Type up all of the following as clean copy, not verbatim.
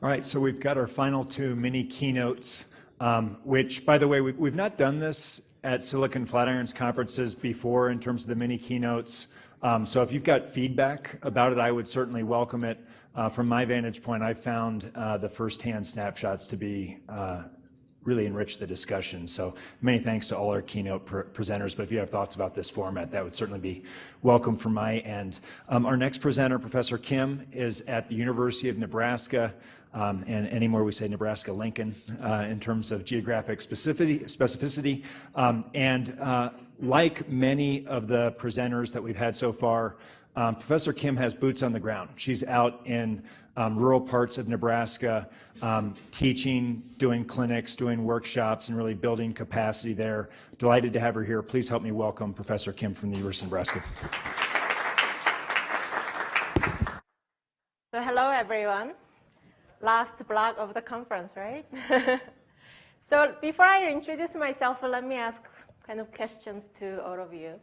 All right, so we've got our final two mini keynotes, which, by the way, we've not done this at Silicon Flatirons conferences before in terms of the mini keynotes. So if you've got feedback about it, I would certainly welcome it. From my vantage point, I've found the firsthand snapshots to be really enrich the discussion. So many thanks to all our keynote presenters, but if you have thoughts about this format, that would certainly be welcome from my end. Our next presenter, Professor Kim, is at the University of Nebraska, and anymore we say Nebraska-Lincoln in terms of geographic specificity. Like many of the presenters that we've had so far, Professor Kim has boots on the ground. She's out in rural parts of Nebraska, teaching, doing clinics, doing workshops, and really building capacity there. Delighted to have her here. Please help me welcome Professor Kim from the University of Nebraska. So hello, everyone. Last block of the conference, right? So before I introduce myself, let me ask kind of questions to all of you.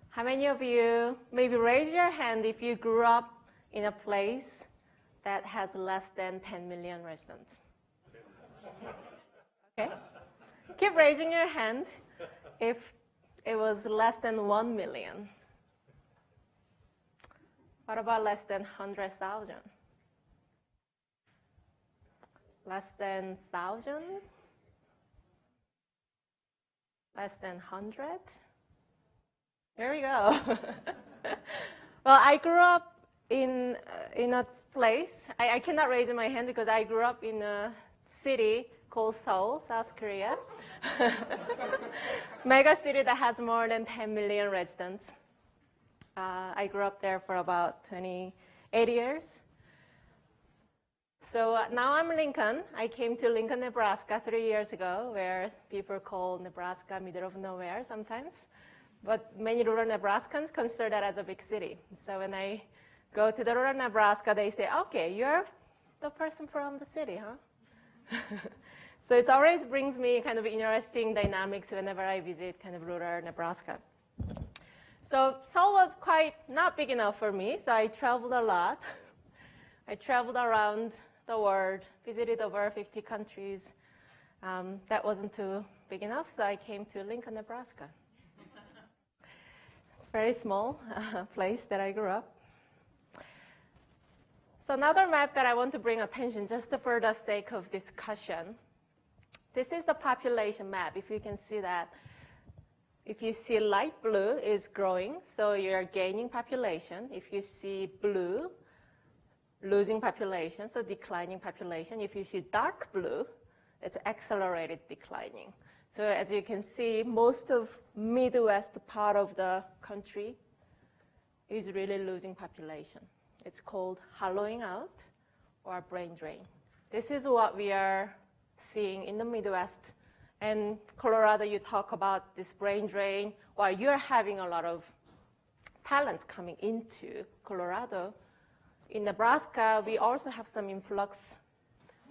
How many of you, maybe raise your hand if you grew up in a place that has less than 10 million residents? Okay. Keep raising your hand if it was less than 1 million. What about less than 100,000? Less than 1,000? Less than 100? There we go. Well, I grew up in a place. I cannot raise my hand because I grew up in a city called Seoul, South Korea. Mega city that has more than 10 million residents. I grew up there for about 28 years. So now I'm in Lincoln. I came to Lincoln, Nebraska 3 years ago, where people call Nebraska middle of nowhere sometimes. But many rural Nebraskans consider that as a big city. So when I go to the rural Nebraska, they say, okay, you're the person from the city, huh? So it always brings me kind of interesting dynamics whenever I visit kind of rural Nebraska. So Seoul was quite not big enough for me, so I traveled a lot. I traveled around the world, visited over 50 countries. That wasn't too big enough, so I came to Lincoln, Nebraska. It's a very small place that I grew up. So another map that I want to bring attention just for the sake of discussion. This is the population map, if you can see that. If you see light blue is growing, so you're gaining population. If you see blue, losing population, so declining population. If you see dark blue, it's accelerated declining. So as you can see, most of Midwest part of the country is really losing population. It's called hollowing out or brain drain. This is what we are seeing in the Midwest. And Colorado, you talk about this brain drain, while you're having a lot of talents coming into Colorado. In Nebraska, we also have some influx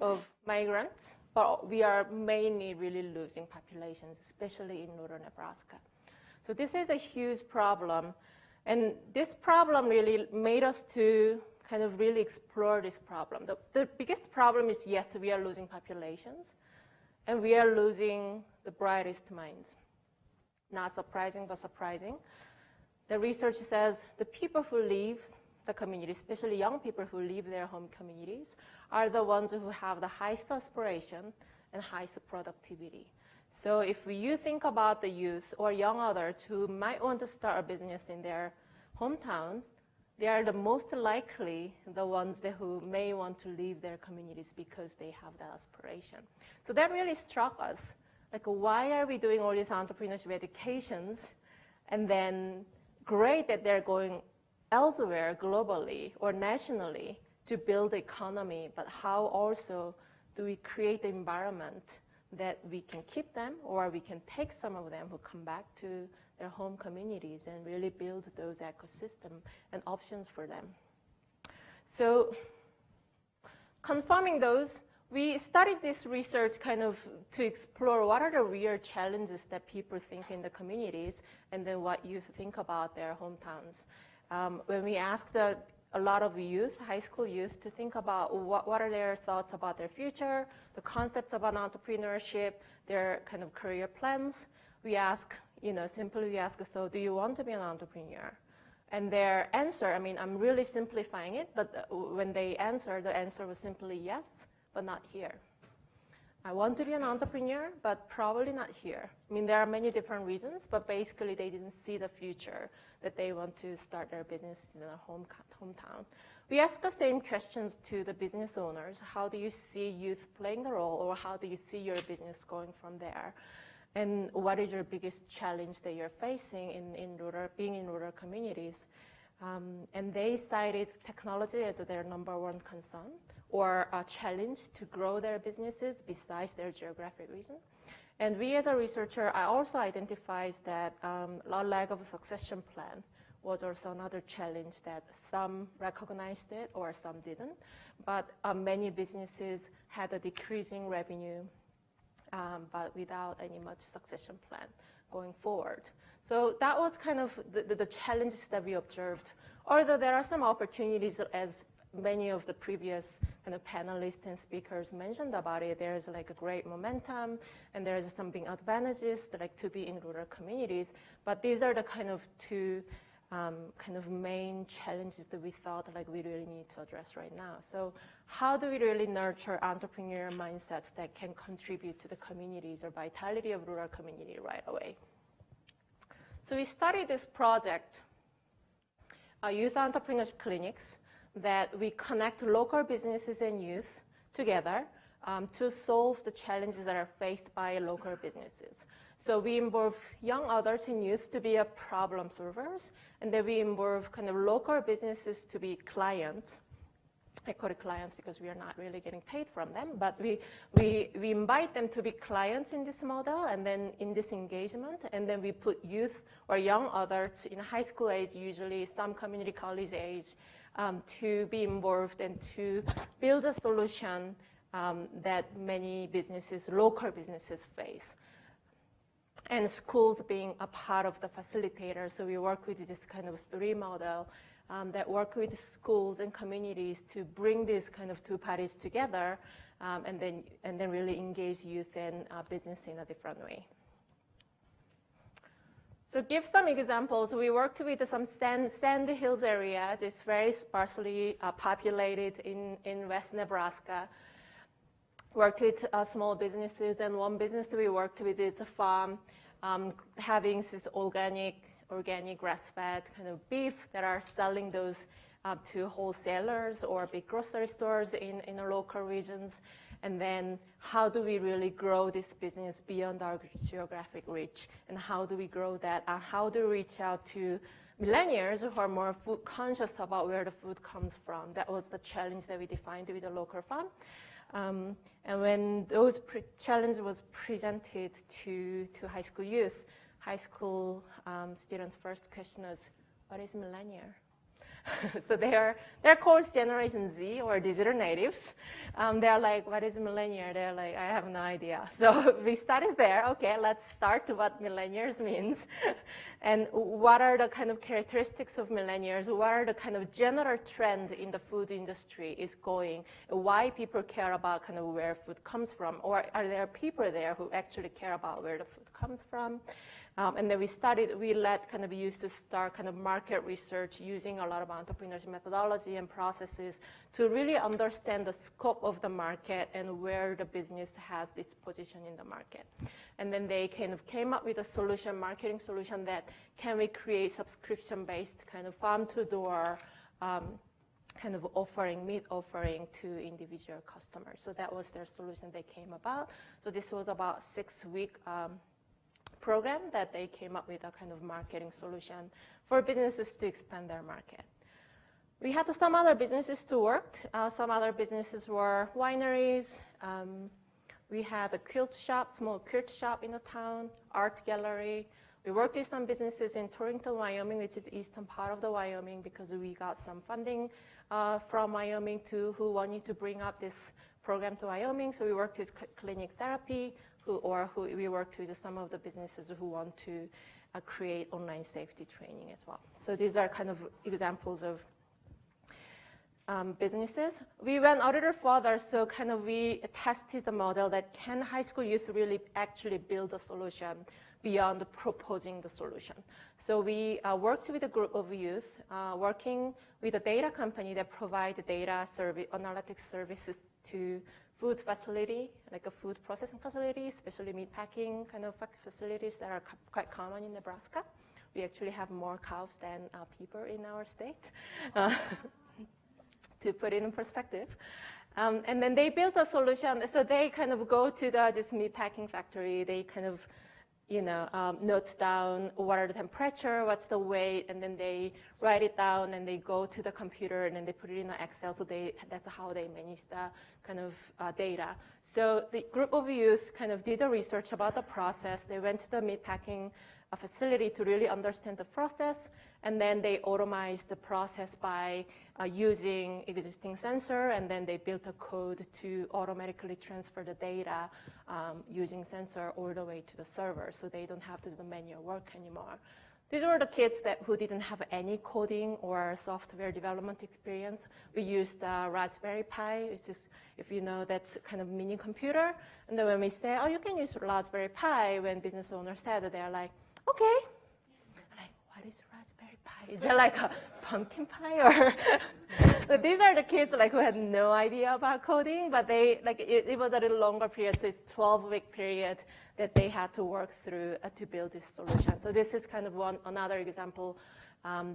of migrants, but we are mainly really losing populations, especially in northern Nebraska. So this is a huge problem. And this problem really made us to kind of really explore this problem. The biggest problem is, yes, we are losing populations, and we are losing the brightest minds. Not surprising, but surprising. The research says the people who leave the community, especially young people who leave their home communities, are the ones who have the highest aspiration and highest productivity. So if you think about the youth or young adults who might want to start a business in their hometown, they are the most likely the ones who may want to leave their communities because they have that aspiration. So that really struck us. Like, why are we doing all these entrepreneurship educations, and then great that they're going elsewhere globally or nationally to build the economy, but how also do we create the environment that we can keep them, or we can take some of them who come back to their home communities and really build those ecosystems and options for them. So confirming those, we started this research kind of to explore what are the real challenges that people think in the communities, and then what youth think about their hometowns. When we asked the a lot of youth, high school youth, to think about what are their thoughts about their future, the concepts about entrepreneurship, their kind of career plans. We ask, simply we ask, so do you want to be an entrepreneur? And their answer, I mean, I'm really simplifying it, but when they answer, the answer was simply yes, but not here. I want to be an entrepreneur, but probably not here. I mean, there are many different reasons, but basically they didn't see the future that they want to start their business in their hometown. We ask the same questions to the business owners. How do you see youth playing a role, or how do you see your business going from there? And what is your biggest challenge that you're facing being in rural communities? And they cited technology as their #1 concern, or a challenge to grow their businesses besides their geographic region. And we as a researcher, I also identified that a lack of a succession plan was also another challenge, that some recognized it or some didn't. But many businesses had a decreasing revenue, but without any much succession plan going forward. So that was kind of the challenges that we observed. Although there are some opportunities, as many of the previous kind of panelists and speakers mentioned about it, there's like a great momentum, and there's some big advantages like to be in rural communities. But these are the kind of two kind of main challenges that we thought like we really need to address right now. So how do we really nurture entrepreneurial mindsets that can contribute to the communities or vitality of rural community right away? So we started this project, youth entrepreneurship clinics, that we connect local businesses and youth together to solve the challenges that are faced by local businesses. So we involve young adults and youth to be problem solvers, and then we involve kind of local businesses to be clients. I call it clients because we are not really getting paid from them, but we invite them to be clients in this model, and then in this engagement, and then we put youth or young adults in high school age, usually some community college age, to be involved and to build a solution that many businesses, local businesses face. And schools being a part of the facilitator, so we work with this kind of 3 model that work with schools and communities to bring these kind of 2 parties together, and then really engage youth and business in a different way. So give some examples. We worked with some sandy hills areas. It's very sparsely populated in West Nebraska. Worked with small businesses, and one business we worked with is a farm having this organic grass-fed kind of beef that are selling those to wholesalers or big grocery stores in the local regions. And then how do we really grow this business beyond our geographic reach? And how do we grow that? And how do we reach out to millennials who are more food conscious about where the food comes from? That was the challenge that we defined with the local farm. And when those challenge was presented to high school youth, high school students' first question was, what is millennial? So they're called Generation Z or digital natives. They're like, what is millennial? They're like, I have no idea. So we started there. Okay, let's start what millennials means. And what are the kind of characteristics of millennials? What are the kind of general trends in the food industry is going? Why people care about kind of where food comes from? Or are there people there who actually care about where the food comes from? And then we let kind of youth to start kind of market research using a lot of entrepreneurship methodology and processes to really understand the scope of the market and where the business has its position in the market. And then they kind of came up with a solution, marketing solution, that can we create subscription-based kind of farm-to-door kind of meat offering to individual customers. So that was their solution they came about. So this was about 6-week program that they came up with a kind of marketing solution for businesses to expand their market. We had some other businesses to work. Some other businesses were wineries. We had a quilt shop, small quilt shop in the town, art gallery. We worked with some businesses in Torrington, Wyoming, which is eastern part of the Wyoming, because we got some funding from Wyoming who wanted to bring up this program to Wyoming. So we worked with clinic therapy, we worked with some of the businesses who want to create online safety training as well. So these are kind of examples of businesses. We went a little further, so kind of we tested the model that can high school youth really actually build a solution beyond proposing the solution. So we worked with a group of youth, working with a data company that provide data analytics services to food facility, like a food processing facility, especially meat packing kind of facilities that are quite common in Nebraska. We actually have more cows than people in our state, to put it in perspective. And then they built a solution. So they kind of go to this meat packing factory. They kind of, note down what are the temperature, what's the weight, and then they write it down and they go to the computer and then they put it in an Excel. So that's how they manage the kind of data. So the group of youth kind of did a research about the process. They went to the meat packing facility to really understand the process, and then they automized the process by using existing sensor, and then they built a code to automatically transfer the data using sensor all the way to the server, so they don't have to do the manual work anymore. These were the kids who didn't have any coding or software development experience. We used Raspberry Pi, which is, if you know, that's kind of mini computer. And then when we say, oh, you can use Raspberry Pi, when business owners said that, they're like, okay. Like, what is Raspberry Pi? Is it like a pumpkin pie? Or so these are the kids who had no idea about coding, but they it was a little longer period, so it's 12-week period that they had to work through to build this solution. So this is kind of another example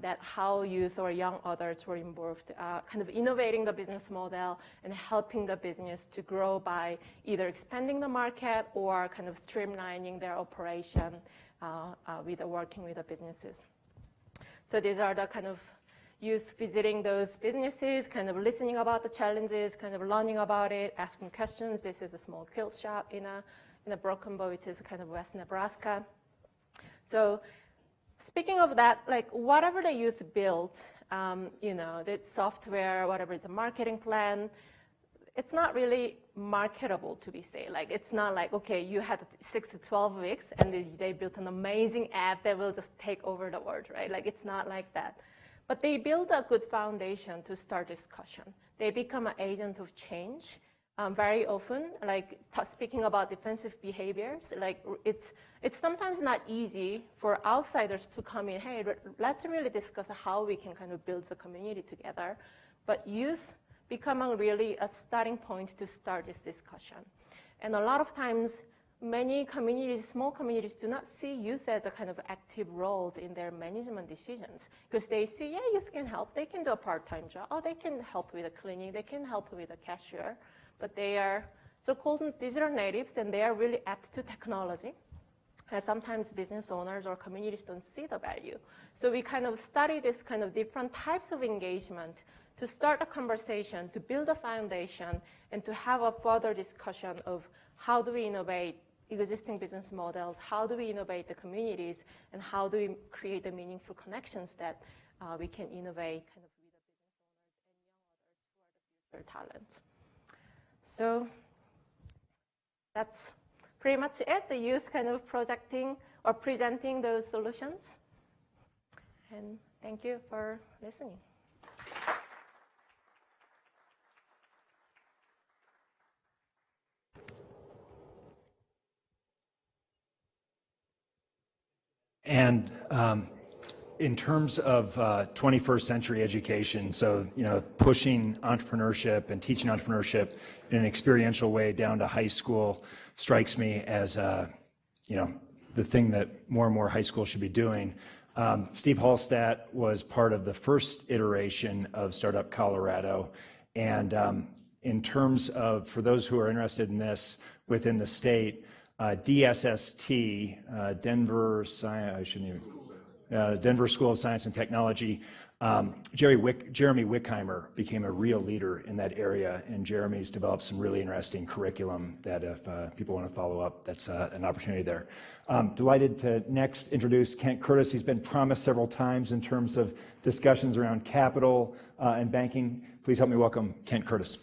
that how youth or young adults were involved, kind of innovating the business model and helping the business to grow by either expanding the market or kind of streamlining their operation working with the businesses. So these are the kind of youth visiting those businesses, kind of listening about the challenges, kind of learning about it, asking questions. This is a small quilt shop in a Broken Bow, which is kind of West Nebraska. So speaking of that, whatever the youth built, the software, whatever is a marketing plan, it's not really marketable to be said. It's not like, okay, you had 6 to 12 weeks and they built an amazing app that will just take over the world, right? It's not like that. But they build a good foundation to start discussion. They become an agent of change. Very often, speaking about defensive behaviors, it's sometimes not easy for outsiders to come in, hey, let's really discuss how we can kind of build the community together. But youth become really a starting point to start this discussion. And a lot of times, many communities, small communities, do not see youth as a kind of active roles in their management decisions, because they see, yeah, youth can help. They can do a part-time job. Oh, they can help with the cleaning. They can help with the cashier. But they are so-called digital natives, and they are really apt to technology. And sometimes business owners or communities don't see the value. So we kind of study this kind of different types of engagement to start a conversation, to build a foundation, and to have a further discussion of how do we innovate existing business models, how do we innovate the communities, and how do we create the meaningful connections that we can innovate kind of with the business owners and young others who are the future talents. So that's pretty much it, the youth kind of projecting or presenting those solutions. And thank you for listening. And in terms of 21st century education, so pushing entrepreneurship and teaching entrepreneurship in an experiential way down to high school strikes me as the thing that more and more high schools should be doing. Steve Hallstatt was part of the first iteration of Startup Colorado, and in terms of, for those who are interested in this within the state, DSST, Denver School of Science and Technology, Jeremy Wickheimer became a real leader in that area, and Jeremy's developed some really interesting curriculum that if people want to follow up, that's an opportunity there. Delighted to next introduce Kent Curtis. He's been promised several times in terms of discussions around capital and banking. Please help me welcome Kent Curtis.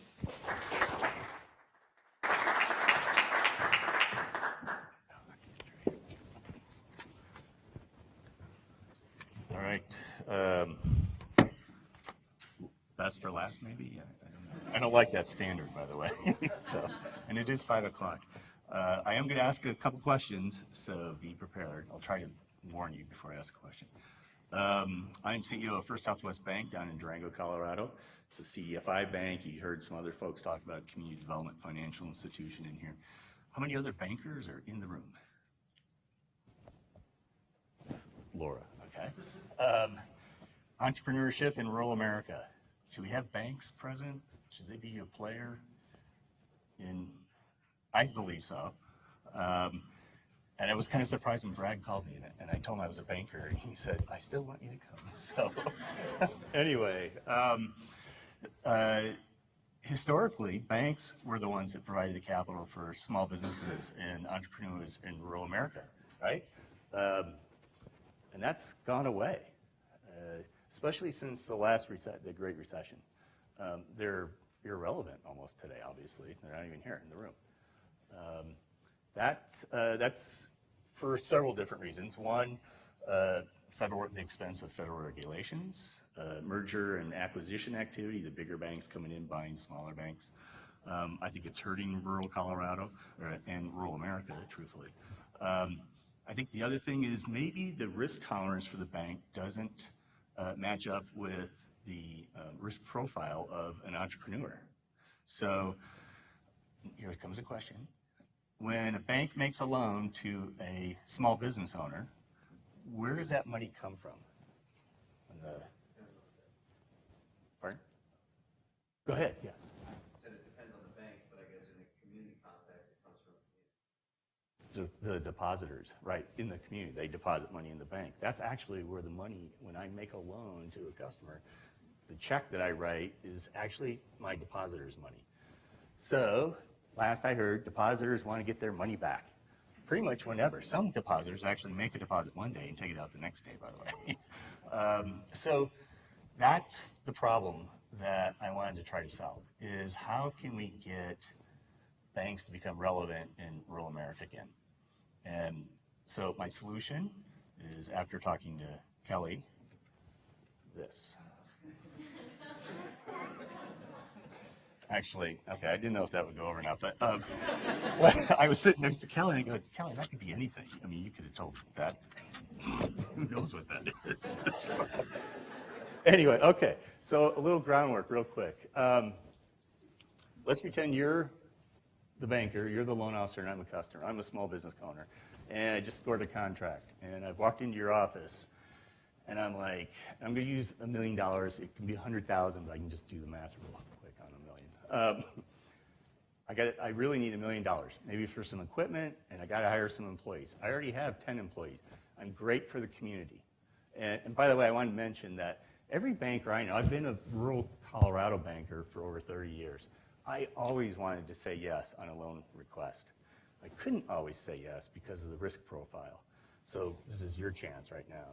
Best for last. class, maybe? Yeah, I don't know. I don't like that standard, by the way. So, and it is 5 o'clock. I am going to ask a couple questions, so be prepared. I'll try to warn you before I ask a question. I'm CEO of First Southwest Bank down in Durango, Colorado. It's a CDFI bank. You heard some other folks talk about community development financial institution in here. How many other bankers are in the room? Laura, okay. Entrepreneurship in rural America. Should we have banks present? Should they be a player in? I believe so. And I was kind of surprised when Brad called me and I told him I was a banker and he said, I still want you to come. So anyway, historically, banks were the ones that provided the capital for small businesses and entrepreneurs in rural America, right? And that's gone away, especially since the Great Recession. They're irrelevant almost today, obviously. They're not even here in the room. That's for several different reasons. One, the expense of federal regulations, merger and acquisition activity, the bigger banks coming in buying smaller banks. I think it's hurting rural Colorado and rural America, truthfully. I think the other thing is maybe the risk tolerance for the bank doesn't match up with the risk profile of an entrepreneur. So here comes a question. When a bank makes a loan to a small business owner, where does that money come from? Pardon? Go ahead, yes. It depends on the bank, but I guess in a community context, it comes from The depositors, right, in the community, they deposit money in the bank. That's actually where the money, when I make a loan to a customer, the check that I write is actually my depositor's money. So, last I heard, depositors want to get their money back pretty much whenever. Some depositors actually make a deposit one day and take it out the next day, by the way. So that's the problem that I wanted to try to solve, is how can we get banks to become relevant in rural America again? And so my solution is, after talking to Kelly, this. Actually, okay, I didn't know if that would go over or not, but I was sitting next to Kelly and I go, Kelly, that could be anything. I mean, you could have told that. Who knows what that is? So, anyway, okay, so a little groundwork real quick. Let's pretend you're the banker, you're the loan officer, and I'm a customer. I'm a small business owner, and I just scored a contract, and I've walked into your office, and I'm like, I'm going to use $1 million. It can be 100,000, but I can just do the math real quick on $1 million. I really need $1 million, maybe for some equipment, and I got to hire some employees. I already have 10 employees. I'm great for the community. And by the way, I want to mention that every banker I know, I've been a rural Colorado banker for over 30 years. I always wanted to say yes on a loan request. I couldn't always say yes because of the risk profile. So this is your chance right now.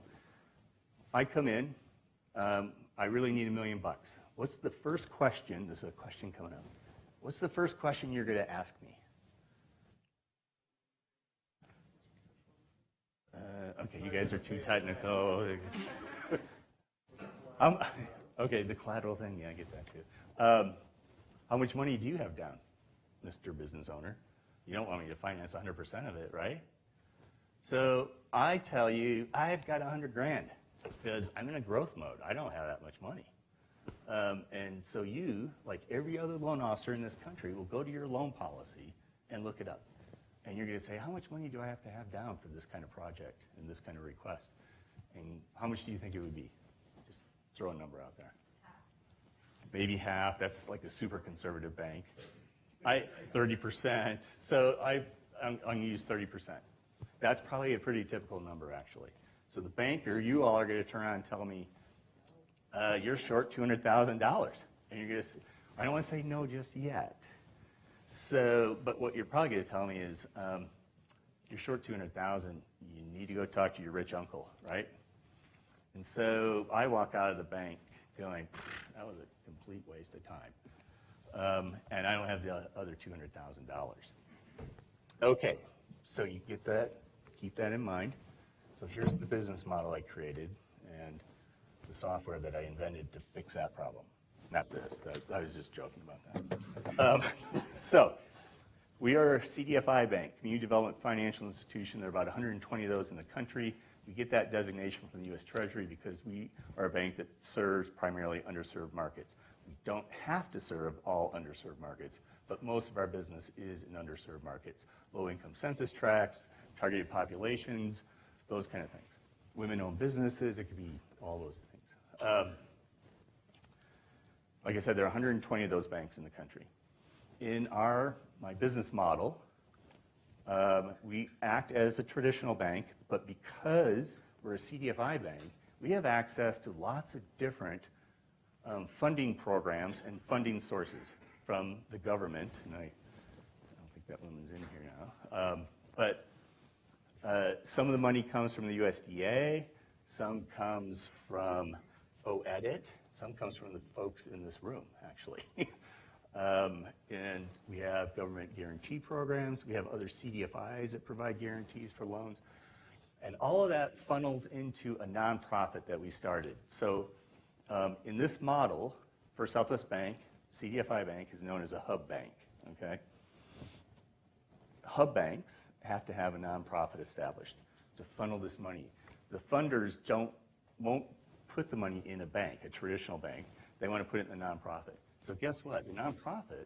I come in, I really need $1 million. What's the first question? This is a question coming up. What's the first question you're going to ask me? Okay, you guys are too technical. Okay, the collateral thing, yeah, I get that too. How much money do you have down, Mr. Business Owner? You don't want me to finance 100% of it, right? So I tell you, I've got 100 grand because I'm in a growth mode. I don't have that much money. And so you, like every other loan officer in this country, will go to your loan policy and look it up. And you're going to say, how much money do I have to have down for this kind of project and this kind of request? And how much do you think it would be? Just throw a number out there. Maybe half. That's like a super conservative bank. 30%. So I'm going to use 30%. That's probably a pretty typical number, actually. So the banker, you all are going to turn around and tell me, you're short $200,000. And you're going to say, I don't want to say no just yet. So, but what you're probably going to tell me is, you're short $200,000. You need to go talk to your rich uncle, right? And so I walk out of the bank going, that was a complete waste of time. And I don't have the other $200,000. Okay, so you get that, keep that in mind. So here's the business model I created and the software that I invented to fix that problem. not this. I was just joking about that. So we are a CDFI bank, Community Development Financial Institution. There are about 120 of those in the country. We get that designation from the U.S. Treasury because we are a bank that serves primarily underserved markets. We don't have to serve all underserved markets, but most of our business is in underserved markets. Low-income census tracts, targeted populations, those kind of things. Women-owned businesses, it could be all those things. Like I said, there are 120 of those banks in the country. In my business model, we act as a traditional bank, but because we're a CDFI bank, we have access to lots of different funding programs and funding sources from the government. And I don't think that woman's in here now. But some of the money comes from the USDA, some comes from OEDIT, some comes from the folks in this room, actually. And we have government guarantee programs. We have other CDFIs that provide guarantees for loans. And all of that funnels into a nonprofit that we started. So in this model, First Southwest Bank, CDFI Bank, is known as a hub bank, okay? Hub banks have to have a nonprofit established to funnel this money. The funders won't put the money in a bank, a traditional bank. They want to put it in a nonprofit. So guess what? The nonprofit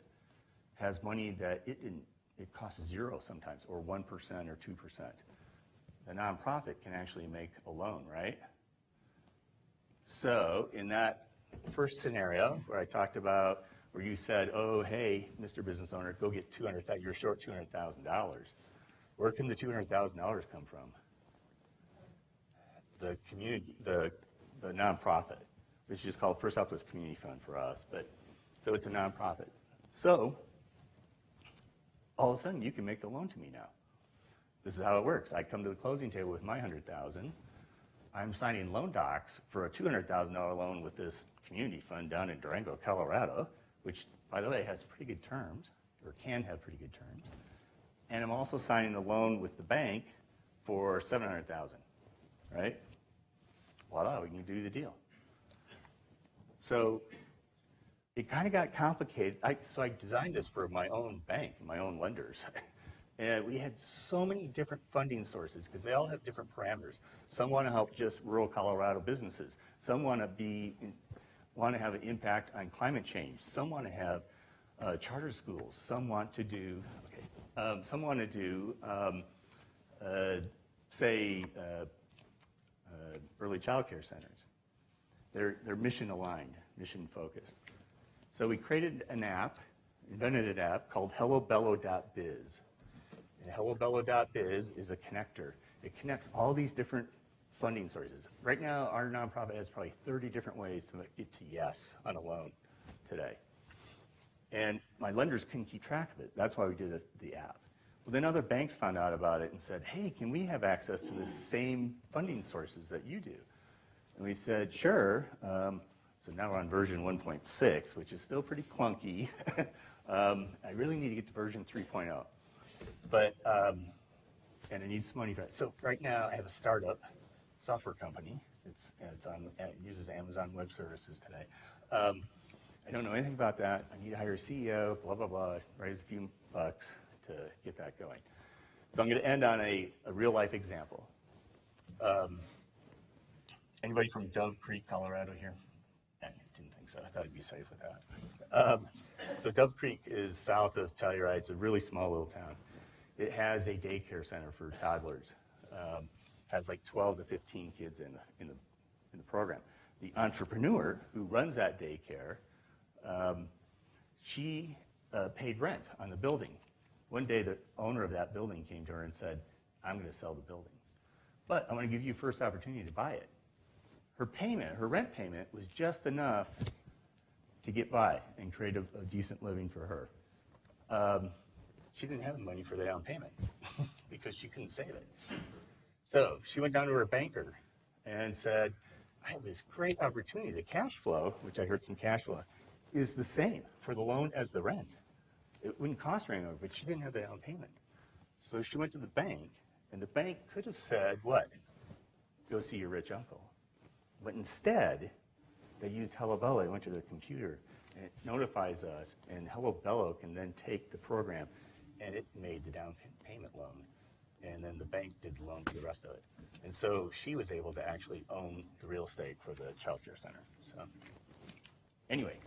has money that it costs zero sometimes, or 1% or 2%. The nonprofit can actually make a loan, right? So in that first scenario where I talked about, where you said, oh, hey, Mr. Business Owner, go get $200,000, you're short $200,000. Where can the $200,000 come from? The community, the nonprofit, which is called First Southwest Community Fund for us, but so it's a nonprofit. So all of a sudden you can make the loan to me now. This is how it works. I come to the closing table with my $100,000. I'm signing loan docs for a $200,000 loan with this community fund down in Durango, Colorado, which, by the way, has pretty good terms, or can have pretty good terms. And I'm also signing a loan with the bank for $700,000, right? Voila, we can do the deal. So it kind of got complicated. So I designed this for my own bank, my own lenders. And we had so many different funding sources because they all have different parameters. Some want to help just rural Colorado businesses. Some want to have an impact on climate change. Some want to have charter schools. Some want to do, early child care centers. They're mission aligned, mission focused. So we created an app, invented an app called HelloBello.biz. And HelloBello.biz is a connector. It connects all these different funding sources. Right now, our nonprofit has probably 30 different ways to get to yes on a loan today. And my lenders couldn't keep track of it. That's why we did the app. Well, then other banks found out about it and said, hey, can we have access to the same funding sources that you do? And we said, sure. So now we're on version 1.6, which is still pretty clunky. I really need to get to version 3.0. But, and I need some money for it. So right now I have a startup software company. It uses Amazon Web Services today. I don't know anything about that. I need to hire a CEO, blah, blah, blah, raise a few bucks to get that going. So I'm going to end on a real life example. Anybody from Dove Creek, Colorado here? I didn't think so. I thought I'd be safe with that. So Dove Creek is south of Telluride. It's a really small little town. It has a daycare center for toddlers. Has like 12 to 15 kids in the program. The entrepreneur who runs that daycare, she paid rent on the building. One day the owner of that building came to her and said, I'm going to sell the building, but I want to give you first opportunity to buy it. Her rent payment was just enough to get by and create a decent living for her. She didn't have the money for the down payment because she couldn't save it. So she went down to her banker and said, I have this great opportunity. The cash flow, which I heard some cash flow, is the same for the loan as the rent. It wouldn't cost her anything, but she didn't have the down payment. So she went to the bank, and the bank could have said, what? Go see your rich uncle. But instead, they used HelloBello. They went to their computer, and it notifies us, and HelloBello can then take the program, and it made the down payment loan, and then the bank did the loan for the rest of it. And so she was able to actually own the real estate for the child care center. So anyway,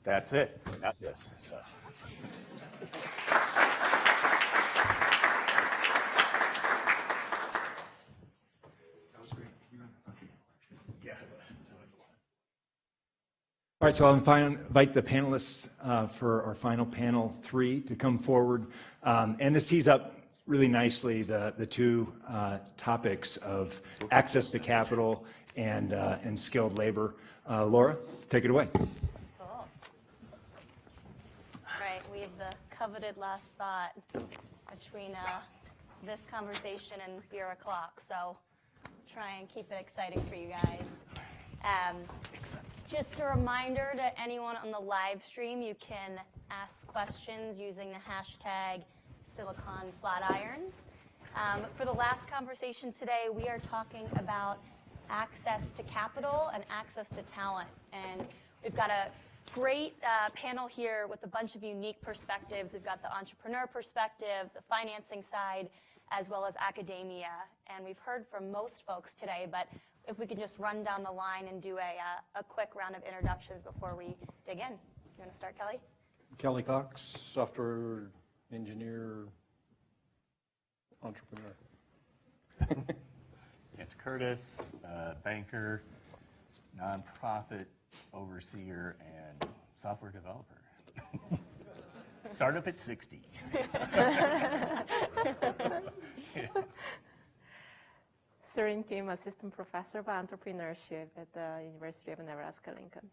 that's it. Not this. So. All right, so I'll invite the panelists for our final panel 3 to come forward. And this tees up really nicely the two topics of access to capital and skilled labor. Laura, take it away. Cool. Right, we have the coveted last spot between this conversation and beer o'clock, so try and keep it exciting for you guys. Just a reminder to anyone on the live stream, you can ask questions using the hashtag #SiliconFlatirons. For the last conversation today, we are talking about access to capital and access to talent. And we've got a great panel here with a bunch of unique perspectives. We've got the entrepreneur perspective, the financing side, as well as academia. And we've heard from most folks today, but if we can just run down the line and do a quick round of introductions before we dig in. You want to start, Kelly? Kelly Cox, software engineer, entrepreneur. It's Curtis, banker, nonprofit overseer, and software developer. Startup at 60. Surin Kim, assistant professor of entrepreneurship at the University of Nebraska, Lincoln.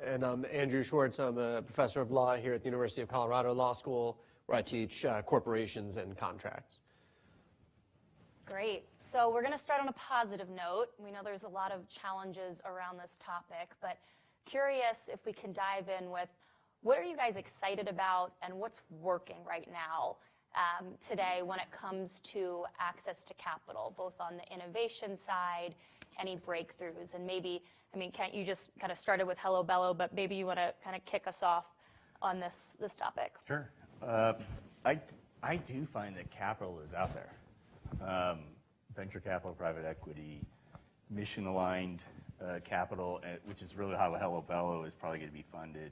And I'm Andrew Schwartz. I'm a professor of law here at the University of Colorado Law School, where I teach corporations and contracts. Great. So we're going to start on a positive note. We know there's a lot of challenges around this topic, but curious if we can dive in with what are you guys excited about and what's working right now today when it comes to access to capital, both on the innovation side, any breakthroughs, and maybe, I mean, Kent, you just kind of started with HelloBello, but maybe you want to kind of kick us off on this topic. Sure. I do find that capital is out there. Venture capital, private equity, mission-aligned capital, which is really how HelloBello is probably going to be funded.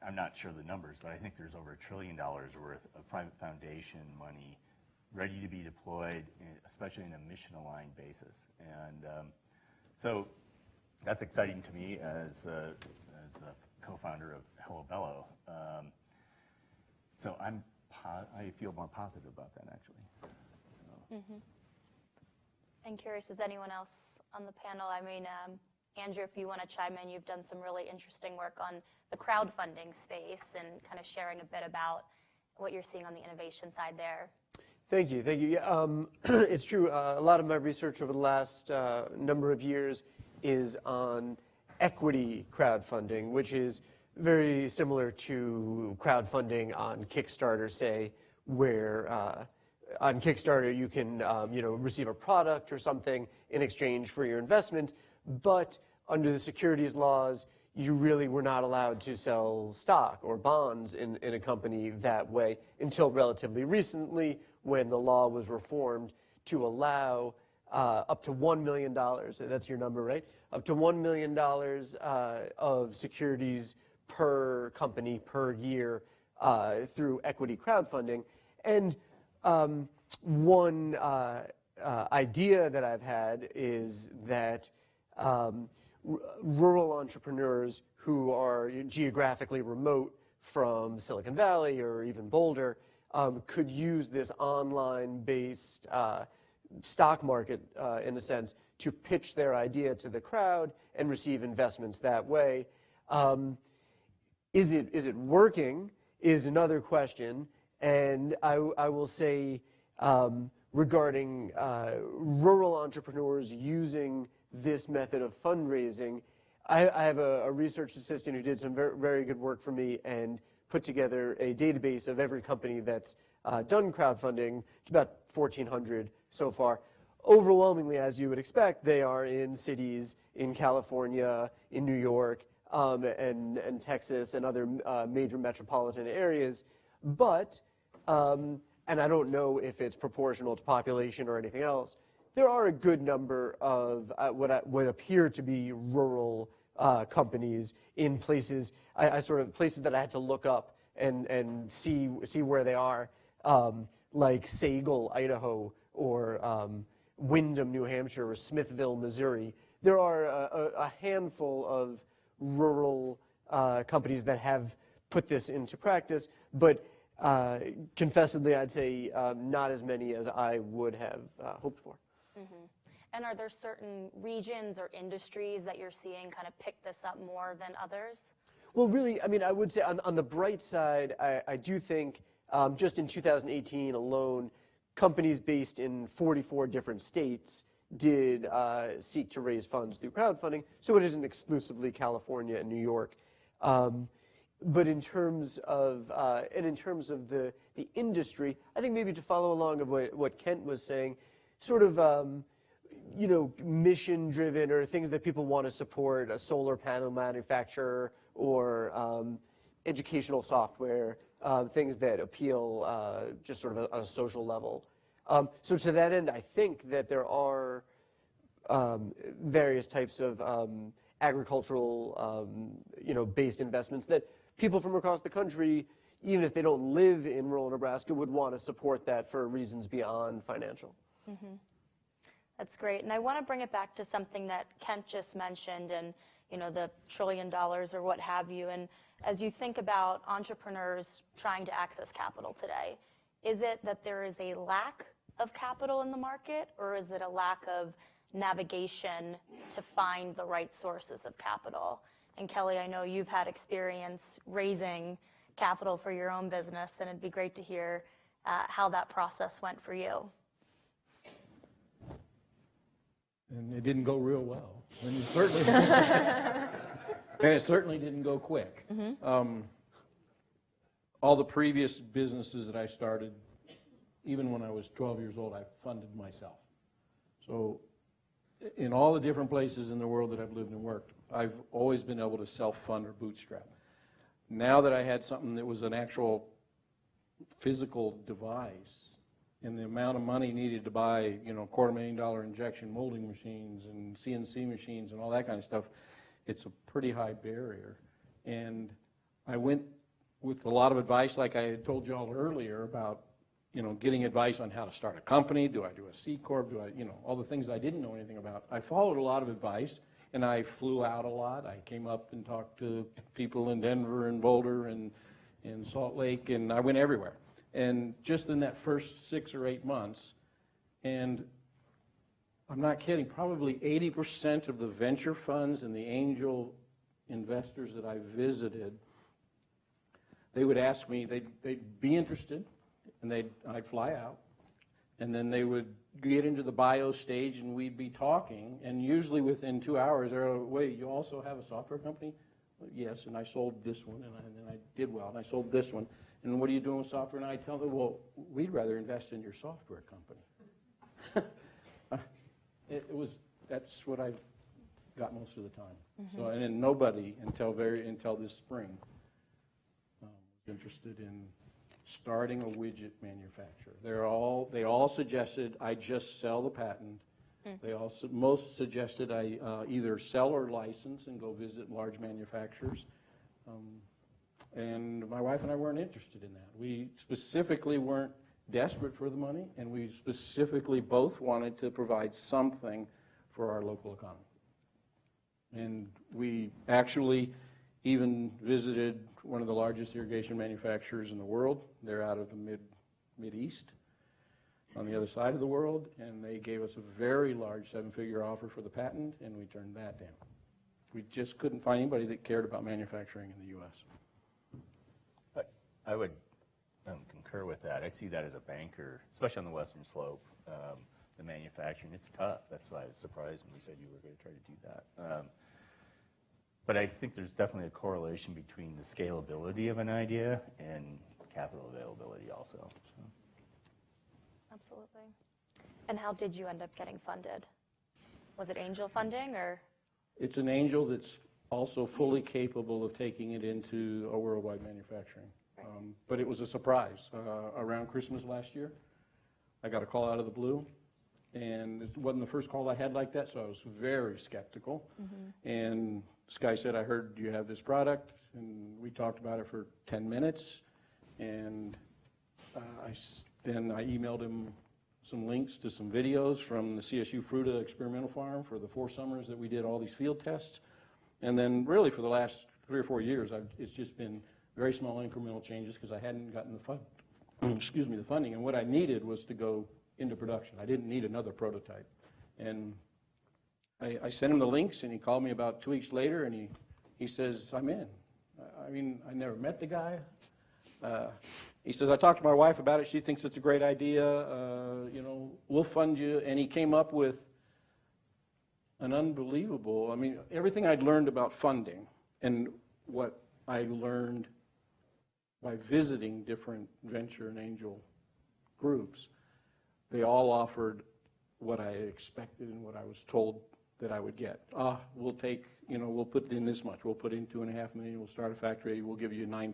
I'm not sure the numbers, but I think there's over $1 trillion worth of private foundation money ready to be deployed, especially in a mission-aligned basis. And so that's exciting to me as a co-founder of HelloBello. So I feel more positive about that, actually. So. Mm-hmm. I'm curious, is anyone else on the panel? I mean, Andrew, if you want to chime in, you've done some really interesting work on the crowdfunding space and kind of sharing a bit about what you're seeing on the innovation side there. Thank you. Thank you. Yeah, it's true. A lot of my research over the last number of years is on equity crowdfunding, which is very similar to crowdfunding on Kickstarter, say, where on Kickstarter you can receive a product or something in exchange for your investment, but under the securities laws, you really were not allowed to sell stock or bonds in a company that way until relatively recently, when the law was reformed to allow up to $1 million, that's your number, right? Up to $1 million of securities per company per year through equity crowdfunding. And one idea that I've had is that rural entrepreneurs who are geographically remote from Silicon Valley or even Boulder could use this online-based stock market, in a sense, to pitch their idea to the crowd and receive investments that way. Is it working is another question, and I will say regarding rural entrepreneurs using this method of fundraising, I have a research assistant who did some very, very good work for me and put together a database of every company that's done crowdfunding. It's about 1,400 so far. overwhelmingly, as you would expect, they are in cities in California, in New York, and Texas and other major metropolitan areas. But, and I don't know if it's proportional to population or anything else, there are a good number of what appear to be rural companies in places, places that I had to look up and see where they are, like Sagal, Idaho, or Windham, New Hampshire, or Smithville, Missouri. There are a handful of rural companies that have put this into practice, but confessedly, I'd say not as many as I would have hoped for. Mm-hmm. And are there certain regions or industries that you're seeing kind of pick this up more than others? Well, really, I mean, I would say on the bright side, I do think just in 2018 alone, companies based in 44 different states did seek to raise funds through crowdfunding, so it isn't exclusively California and New York. But in terms of the industry, I think maybe to follow along of what Kent was saying, sort of mission-driven or things that people want to support, a solar panel manufacturer or educational software, things that appeal just sort of on a social level. So to that end, I think that there are various types of agricultural, based investments that people from across the country, even if they don't live in rural Nebraska, would want to support that for reasons beyond financial. Mm-hmm. That's great. And I want to bring it back to something that Kent just mentioned and, the $1 trillion or what have you. And as you think about entrepreneurs trying to access capital today, is it that there is a lack of capital in the market, or is it a lack of navigation to find the right sources of capital? And Kelly, I know you've had experience raising capital for your own business, and it'd be great to hear how that process went for you. And it didn't go real well. And it certainly didn't go quick. Mm-hmm. All the previous businesses that I started, even when I was 12 years old, I funded myself. So in all the different places in the world that I've lived and worked, I've always been able to self-fund or bootstrap. Now that I had something that was an actual physical device, and the amount of money needed to buy, $250,000 injection molding machines and CNC machines and all that kind of stuff, it's a pretty high barrier. And I went with a lot of advice, like I had told you all earlier, about getting advice on how to start a company. Do I do a C Corp? Do I, all the things I didn't know anything about. I followed a lot of advice, and I flew out a lot. I came up and talked to people in Denver and Boulder and Salt Lake, and I went everywhere. And just in that first 6 or 8 months, and I'm not kidding, probably 80% of the venture funds and the angel investors that I visited, they would ask me, they'd be interested, and I'd fly out, and then they would get into the bio stage, and we'd be talking, and usually within 2 hours, they're like, wait, you also have a software company? Yes, and I sold this one, and then I did well, and I sold this one. And what are you doing with software? And I tell them, well, we'd rather invest in your software company. That's what I got most of the time. Mm-hmm. So, and then nobody until this spring was interested in starting a widget manufacturer. They all suggested I just sell the patent. They also most suggested I either sell or license and go visit large manufacturers. And my wife and I weren't interested in that. We specifically weren't desperate for the money, and we specifically both wanted to provide something for our local economy. And we actually even visited one of the largest irrigation manufacturers in the world. They're out of the Mid-East on the other side of the world, and they gave us a very large 7-figure offer for the patent, and we turned that down. We just couldn't find anybody that cared about manufacturing in the U.S. I would concur with that. I see that as a banker, especially on the Western Slope. The manufacturing, it's tough. That's why I was surprised when you said you were going to try to do that. But I think there's definitely a correlation between the scalability of an idea and capital availability also. So. Absolutely. And how did you end up getting funded? Was it angel funding or? It's an angel that's also fully capable of taking it into a worldwide manufacturing. But it was a surprise. Around Christmas last year, I got a call out of the blue, and it wasn't the first call I had like that, so I was very skeptical. And this guy said, I heard you have this product, and we talked about it for 10 minutes, and then I emailed him some links to some videos from the CSU Fruta experimental farm for the 4 summers that we did all these field tests. And then really for the last 3 or 4 years, it's just been very small incremental changes because I hadn't gotten the funding. And what I needed was to go into production. I didn't need another prototype. And I sent him the links, and he called me about 2 weeks later, and he says, I'm in. I mean, I never met the guy. He says, I talked to my wife about it. She thinks it's a great idea. You know, we'll fund you. And he came up with an unbelievable, I mean, everything I'd learned about funding and what I learned by visiting different venture and angel groups, they all offered what I expected and what I was told that I would get. We'll take, you know, we'll put in this much. We'll put in $2.5 million. We'll start a factory. We'll give you 9%,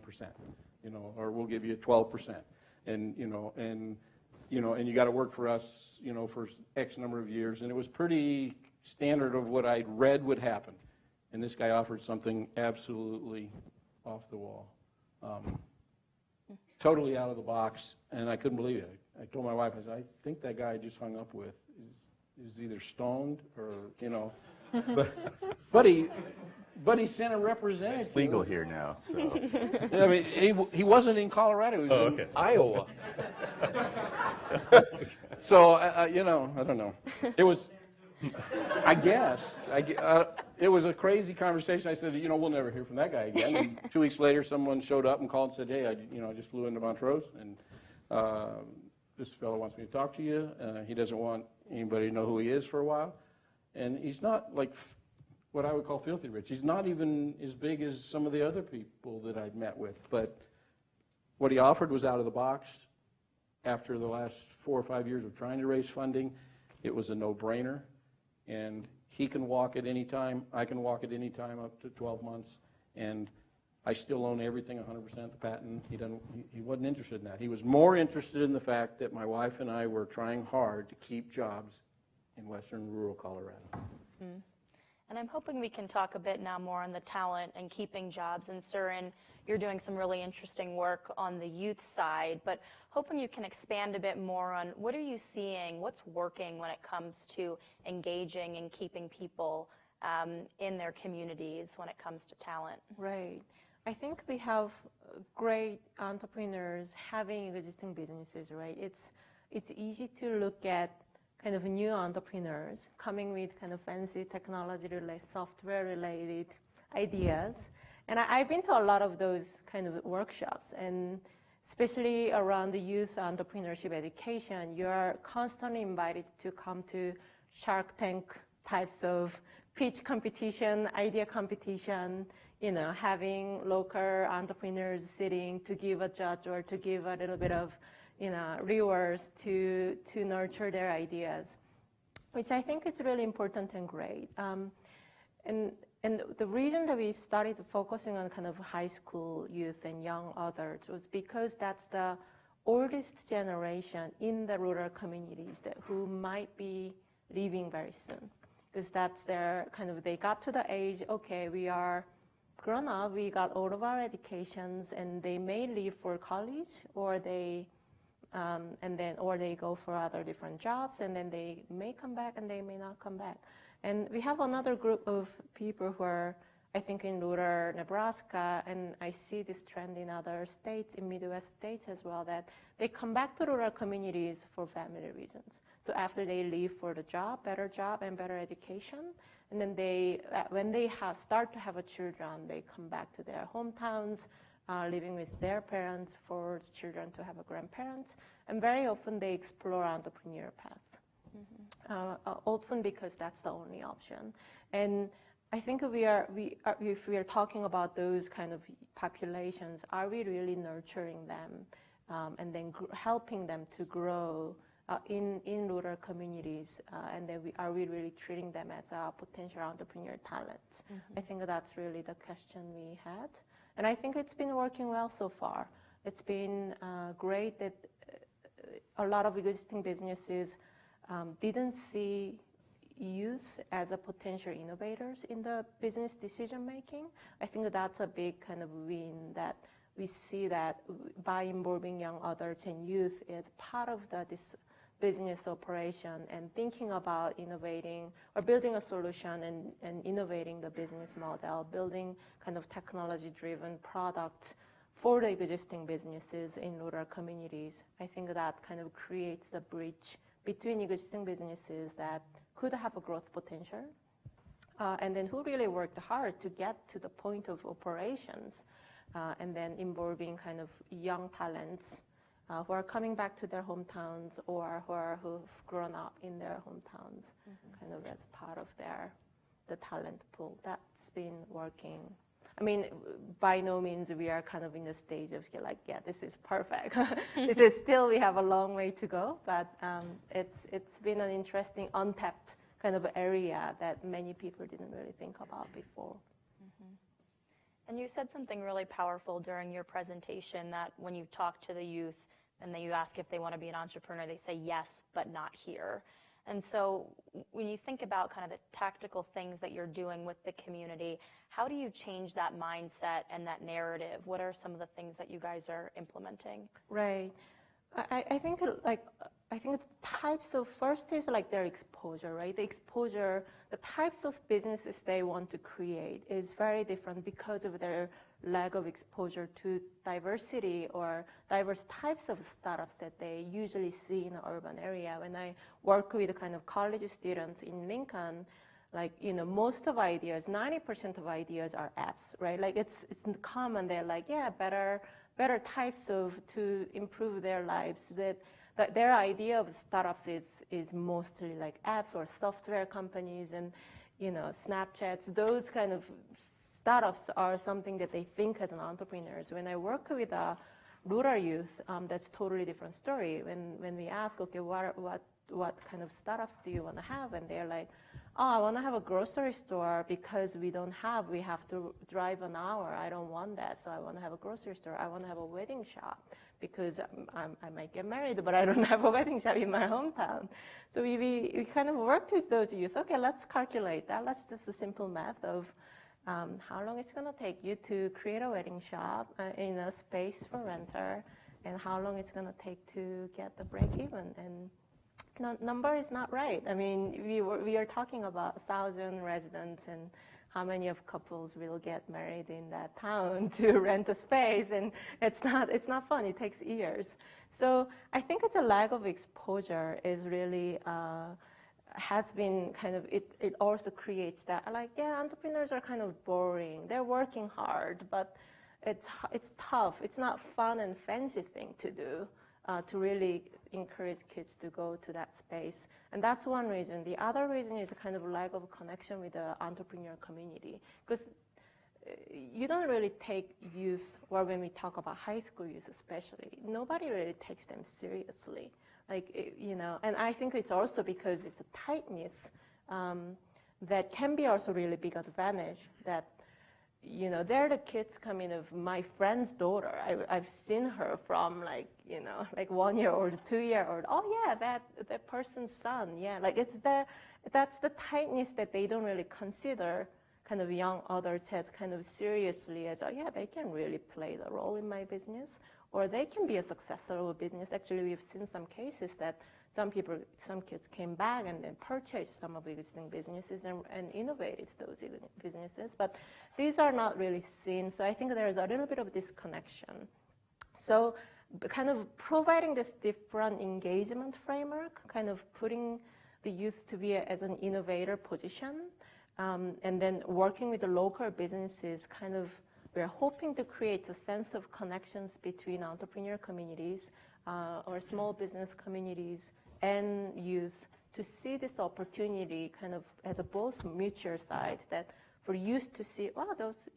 you know, or we'll give you 12%. And you got to work for us, you know, for X number of years. And it was pretty standard of what I'd read would happen. And this guy offered something absolutely off the wall, totally out of the box, and I couldn't believe it. I told my wife, I said, I think that guy I just hung up with is either stoned or, you know, but he sent a representative. It's legal here now, so. I mean, he wasn't in Colorado, he was in Iowa. So, you know, I don't know. It was, I guess, it was a crazy conversation. I said, you know, we'll never hear from that guy again. And 2 weeks later, someone showed up and called and said, hey, I just flew into Montrose, and this fellow wants me to talk to you. He doesn't want anybody to know who he is for a while. And he's not like what I would call filthy rich. He's not even as big as some of the other people that I'd met with. But what he offered was out of the box. After the last 4 or 5 years of trying to raise funding, it was a no-brainer. And he can walk at any time. I can walk at any time up to 12 months. And I still own everything 100%, the patent. He wasn't interested in that. He was more interested in the fact that my wife and I were trying hard to keep jobs in western rural Colorado. And I'm hoping we can talk a bit now more on the talent and keeping jobs. And Surin, you're doing some really interesting work on the youth side, but hoping you can expand a bit more on what are you seeing, what's working when it comes to engaging and keeping people in their communities when it comes to talent. Right. I think we have great entrepreneurs having existing businesses, right? It's easy to look at kind of new entrepreneurs coming with kind of fancy technology-related, software-related ideas. And I've been to a lot of those kind of workshops, and especially around the youth entrepreneurship education, you're constantly invited to come to Shark Tank types of pitch competition, idea competition, you know, having local entrepreneurs sitting to give a judge or to give a little bit of, you know, rewards to nurture their ideas, which I think is really important and great. And the reason that we started focusing on kind of high school youth and young adults was because that's the oldest generation in the rural communities who might be leaving very soon. Because that's their kind of, they got to the age, okay, we are grown up, we got all of our educations, and they may leave for college, or they go for other different jobs, and then they may come back and they may not come back. And we have another group of people who are, I think, in rural Nebraska, and I see this trend in other states, in Midwest states as well, that they come back to rural communities for family reasons. So after they leave for the job and better education, and then when they start to have children, they come back to their hometowns, living with their parents for the children to have grandparents, and very often they explore entrepreneur path. Often because that's the only option. And I think if we are talking about those kind of populations, are we really nurturing them and then helping them to grow in rural communities, and then are we really treating them as a potential entrepreneur talent? I think that's really the question we had, and I think it's been working well so far. It's been great that a lot of existing businesses didn't see youth as a potential innovators in the business decision making. I think that's a big kind of win, that we see that by involving young adults and youth as part of this business operation and thinking about innovating or building a solution and innovating the business model, building kind of technology-driven products for the existing businesses in rural communities. I think that kind of creates the bridge between existing businesses that could have a growth potential, and then who really worked hard to get to the point of operations, and then involving kind of young talents who are coming back to their hometowns or who've grown up in their hometowns, kind of as part of the talent pool. That's been working. I mean, by no means we are kind of in the stage of like, yeah, this is perfect. This is still, we have a long way to go, but it's been an interesting untapped kind of area that many people didn't really think about before. And you said something really powerful during your presentation, that when you talk to the youth and then you ask if they want to be an entrepreneur, they say yes, but not here. And so when you think about kind of the tactical things that you're doing with the community, how do you change that mindset and that narrative? What are some of the things that you guys are implementing? Right. I think the types of, first is like their exposure, right? The exposure, the types of businesses they want to create is very different because of their lack of exposure to diversity or diverse types of startups that they usually see in an urban area. When I work with kind of college students in Lincoln, like, you know, most of ideas, 90% of ideas are apps, right? Like it's common. They're like, yeah, better types to improve their lives. That their idea of startups is mostly like apps or software companies and, you know, Snapchats. Those kind of startups are something that they think as an entrepreneurs. When I work with rural youth, that's totally different story. When we ask, okay, what kind of startups do you want to have? And they're like, oh, I want to have a grocery store because we have to drive an hour. I don't want that, so I want to have a grocery store. I want to have a wedding shop because I might get married, but I don't have a wedding shop in my hometown. So we kind of worked with those youth. Okay, let's calculate that. Let's do the simple math of how long it's going to take you to create a wedding shop in a space for renter, and how long it's going to take to get the break even. And number is not right. I mean, we are talking about 1,000 residents and how many of couples will get married in that town to rent a space, and it's not fun. It takes years. So I think it's a lack of exposure is really has been kind of, it also creates that, like, yeah, entrepreneurs are kind of boring. They're working hard, but it's tough. It's not fun and fancy thing to do to really encourage kids to go to that space. And that's one reason. The other reason is a kind of lack of connection with the entrepreneur community. Because you don't really take youth, or when we talk about high school youth especially, nobody really takes them seriously. Like, you know, and I think it's also because it's a tightness that can be also really big advantage that, you know, they're the kids coming of my friend's daughter. I've seen her from like, you know, like 1 year old, 2 year old. Oh yeah, that person's son. Yeah, like that's the tightness that they don't really consider kind of young adults as kind of seriously as, oh yeah, they can really play the role in my business, or they can be a successor of a business. Actually, we've seen some cases that some kids came back and then purchased some of the existing businesses and innovated those businesses. But these are not really seen. So I think there's a little bit of disconnection. So kind of providing this different engagement framework, kind of putting the youth to be as an innovator position, and then working with the local businesses, kind of, we're hoping to create a sense of connections between entrepreneur communities or small business communities and youth to see this opportunity kind of as a both mutual side, that for youth to see, wow, those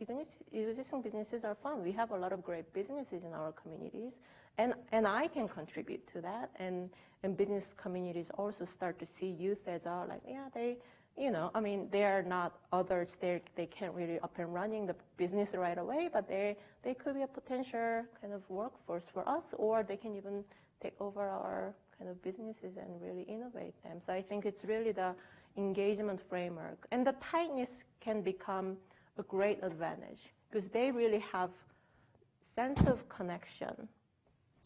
existing businesses are fun. We have a lot of great businesses in our communities, and I can contribute to that. And business communities also start to see youth as like, yeah, they, I mean, they are not others. They can't really up and running the business right away, but they could be a potential kind of workforce for us, or they can even take over our kind of businesses and really innovate them. So I think it's really the engagement framework. And the tightness can become a great advantage because they really have sense of connection.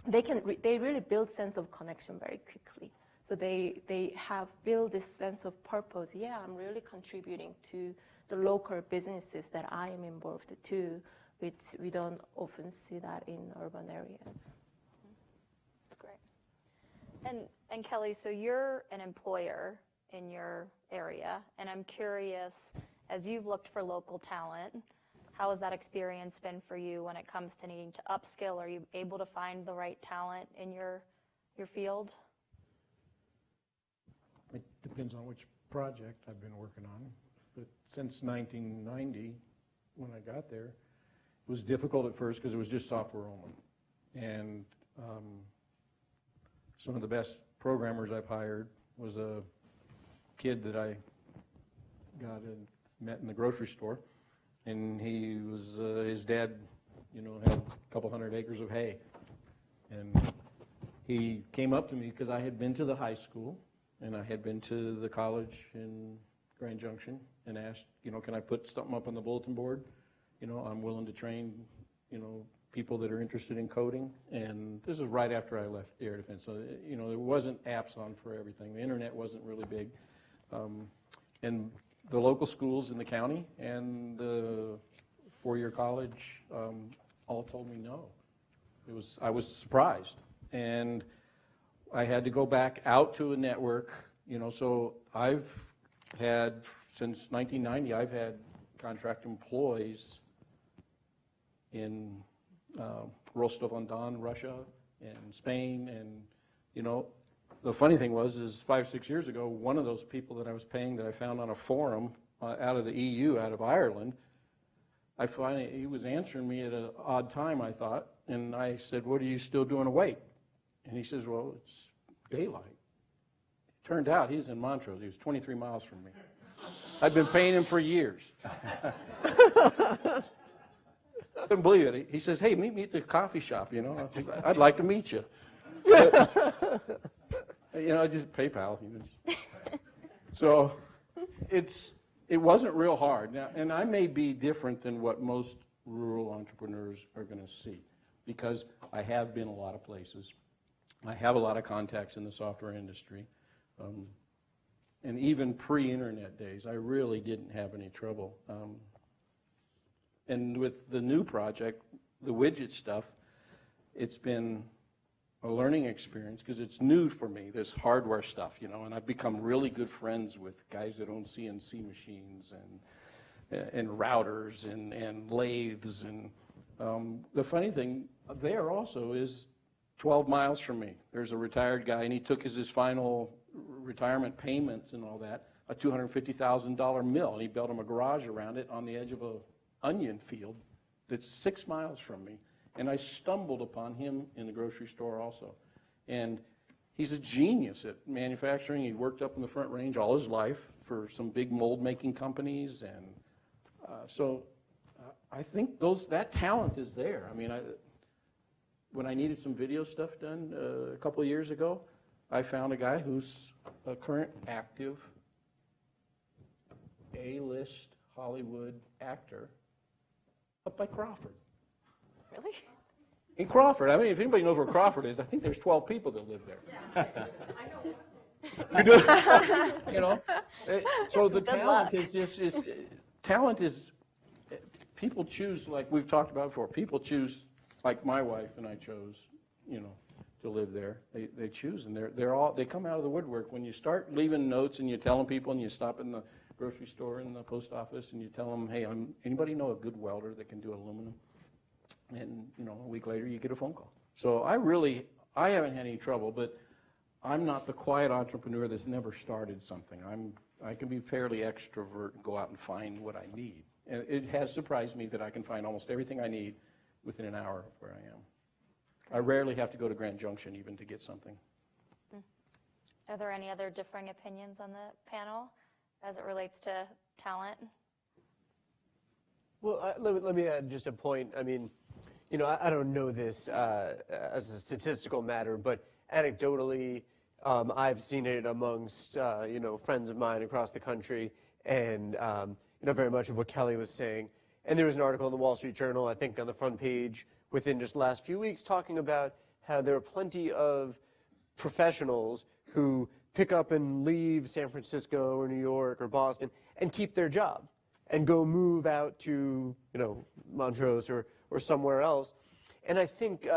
They really build sense of connection very quickly. So they have built this sense of purpose. Yeah, I'm really contributing to the local businesses that I am involved to, which we don't often see that in urban areas. That's great. And Kelly, so you're an employer in your area, and I'm curious, as you've looked for local talent, how has that experience been for you when it comes to needing to upskill? Are you able to find the right talent in your field? It depends on which project I've been working on, but since 1990, when I got there, it was difficult at first because it was just software only. And some of the best programmers I've hired was a kid that I got and met in the grocery store, and he was his dad, had a couple hundred acres of hay, and he came up to me because I had been to the high school and I had been to the college in Grand Junction and asked, can I put something up on the bulletin board? I'm willing to train, people that are interested in coding. And this was right after I left Air Defense. So, there wasn't apps on for everything. The internet wasn't really big. And the local schools in the county and the four-year college all told me no. I was surprised. And I had to go back out to a network, so I've had, since 1990, I've had contract employees in Rostov-on-Don, Russia, and Spain, and, the funny thing is 5-6 years ago, one of those people that I was paying that I found on a forum out of the EU, out of Ireland, he was answering me at an odd time, I thought, and I said, what are you still doing awake? And he says, well, it's daylight. It turned out he's in Montrose. He was 23 miles from me. I'd been paying him for years. Couldn't believe it. He says, hey, meet me at the coffee shop, I'd like to meet you. Just PayPal. So it wasn't real hard. Now, and I may be different than what most rural entrepreneurs are going to see because I have been a lot of places. I have a lot of contacts in the software industry. And even pre-internet days, I really didn't have any trouble. And with the new project, the widget stuff, it's been a learning experience because it's new for me, this hardware stuff, and I've become really good friends with guys that own CNC machines and routers and lathes. And the funny thing there also is 12 miles from me, there's a retired guy, and he took as his final retirement payments and all that, a $250,000 mill, and he built him a garage around it on the edge of a onion field that's 6 miles from me. And I stumbled upon him in the grocery store also. And he's a genius at manufacturing. He worked up in the Front Range all his life for some big mold-making companies. And so I think that talent is there. I mean, when I needed some video stuff done a couple of years ago, I found a guy who's a current active A-list Hollywood actor up by Crawford. Really? In Crawford. I mean, if anybody knows where Crawford is, I think there's 12 people that live there. Yeah, I know. You do? So the Good talent luck. talent is, people choose, like we've talked about before, people choose, like my wife and I chose, to live there. They choose, and they come out of the woodwork. When you start leaving notes and you're telling people, and you stop in the grocery store and the post office and you tell them, hey, anybody know a good welder that can do aluminum? And a week later you get a phone call. So I haven't had any trouble, but I'm not the quiet entrepreneur that's never started something. I can be fairly extrovert and go out and find what I need. And it has surprised me that I can find almost everything I need within an hour of where I am. I rarely have to go to Grand Junction even to get something. Are there any other differing opinions on the panel as it relates to talent? Well, let me add just a point. I mean, you know, I don't know this as a statistical matter, but anecdotally, I've seen it amongst, you know, friends of mine across the country, and, you know, very much of what Kelly was saying. And there was an article in the Wall Street Journal, I think on the front page, within just the last few weeks, talking about how there are plenty of professionals who pick up and leave San Francisco or New York or Boston and keep their job and go move out to, you know, Montrose or somewhere else. And I think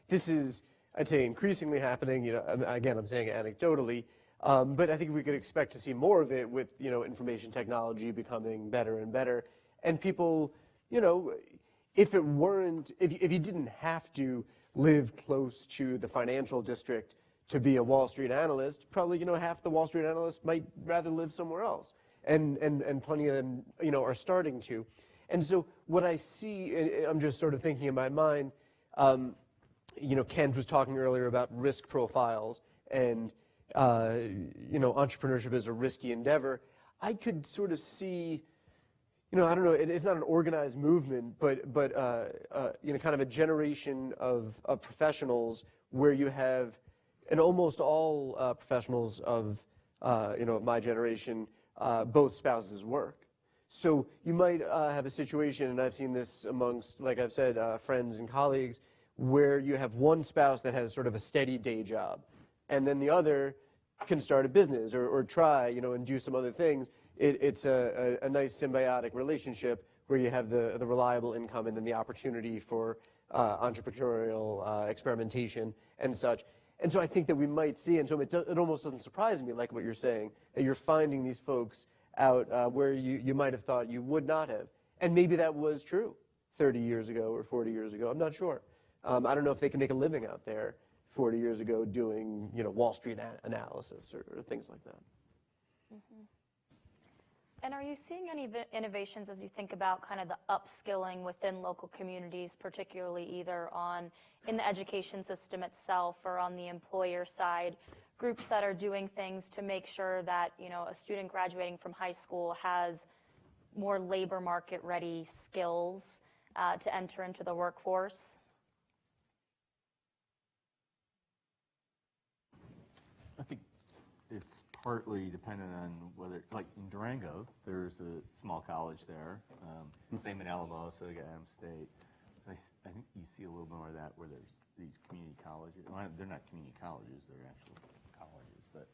this is, I'd say, increasingly happening. You know, again, I'm saying anecdotally, but I think we could expect to see more of it with, you know, information technology becoming better and better. And people, you know, if it weren't, if you didn't have to live close to the financial district to be a Wall Street analyst, probably, you know, half the Wall Street analysts might rather live somewhere else. And plenty of them, you know, are starting to. And so what I see, I'm just sort of thinking in my mind, you know, Kent was talking earlier about risk profiles and, you know, entrepreneurship is a risky endeavor. I could sort of see, you know, I don't know, it's not an organized movement, but you know, kind of a generation of professionals where you have, and almost all professionals of, you know, of my generation, both spouses work. So you might have a situation, and I've seen this amongst, like I've said, friends and colleagues, where you have one spouse that has sort of a steady day job, and then the other can start a business or try, you know, and do some other things. It's a nice symbiotic relationship where you have the reliable income and then the opportunity for entrepreneurial experimentation and such. And so I think that we might see, and so it almost doesn't surprise me, like what you're saying, that you're finding these folks out where you might have thought you would not have. And maybe that was true 30 years ago or 40 years ago. I'm not sure. I don't know if they can make a living out there 40 years ago doing, you know, Wall Street analysis or things like that. Mm-hmm. And are you seeing any innovations as you think about kind of the upskilling within local communities, particularly either in the education system itself or on the employer side, groups that are doing things to make sure that, you know, a student graduating from high school has more labor market ready skills to enter into the workforce? I think it's partly dependent on whether, like in Durango, there's a small college there. Same in Alamosa, Adams State. So I think you see a little more of that where there's these community colleges. Well, they're not community colleges, they're actual colleges. But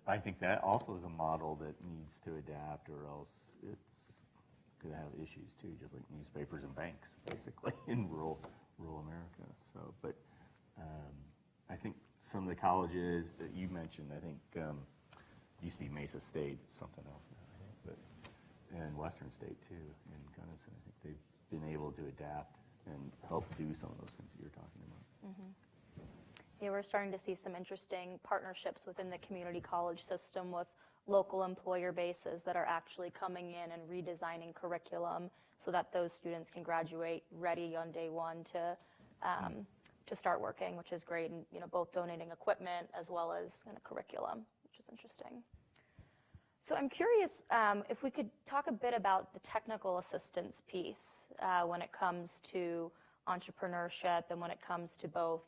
I think that also is a model that needs to adapt, or else it's going to have issues too, just like newspapers and banks, basically, in rural America. So, but I think some of the colleges that you mentioned, I think used to be Mesa State, something else now, I think, but and Western State too, in Gunnison. I think they've been able to adapt and help do some of those things that you're talking about. Mm-hmm. Yeah, we're starting to see some interesting partnerships within the community college system with local employer bases that are actually coming in and redesigning curriculum so that those students can graduate ready on day one to start working, which is great, and you know, both donating equipment as well as kind of curriculum, which is interesting. So I'm curious if we could talk a bit about the technical assistance piece when it comes to entrepreneurship and when it comes to both,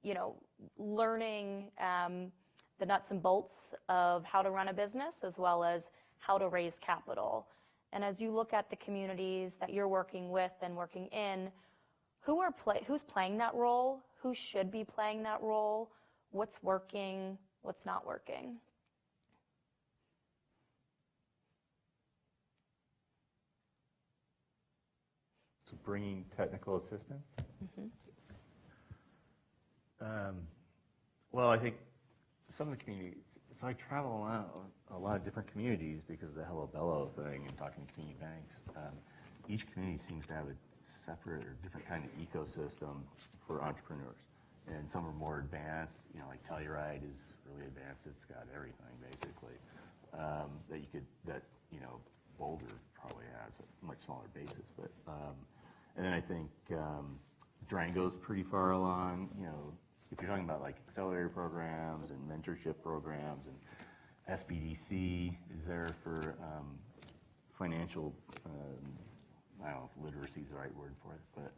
you know, learning the nuts and bolts of how to run a business as well as how to raise capital. And as you look at the communities that you're working with and working in, who's playing that role? Who should be playing that role? What's working? What's not working? So bringing technical assistance? Mm-hmm. Well, I think some of the communities, so I travel around a lot of different communities because of the HelloBello thing and talking to community banks. Each community seems to have a separate or different kind of ecosystem for entrepreneurs. And some are more advanced, you know, like Telluride is really advanced. It's got everything basically that Boulder probably has a much smaller basis, but and then I think Durango's pretty far along. If you're talking about like accelerator programs and mentorship programs, and SBDC is there for financial. I don't know if literacy is the right word for it, but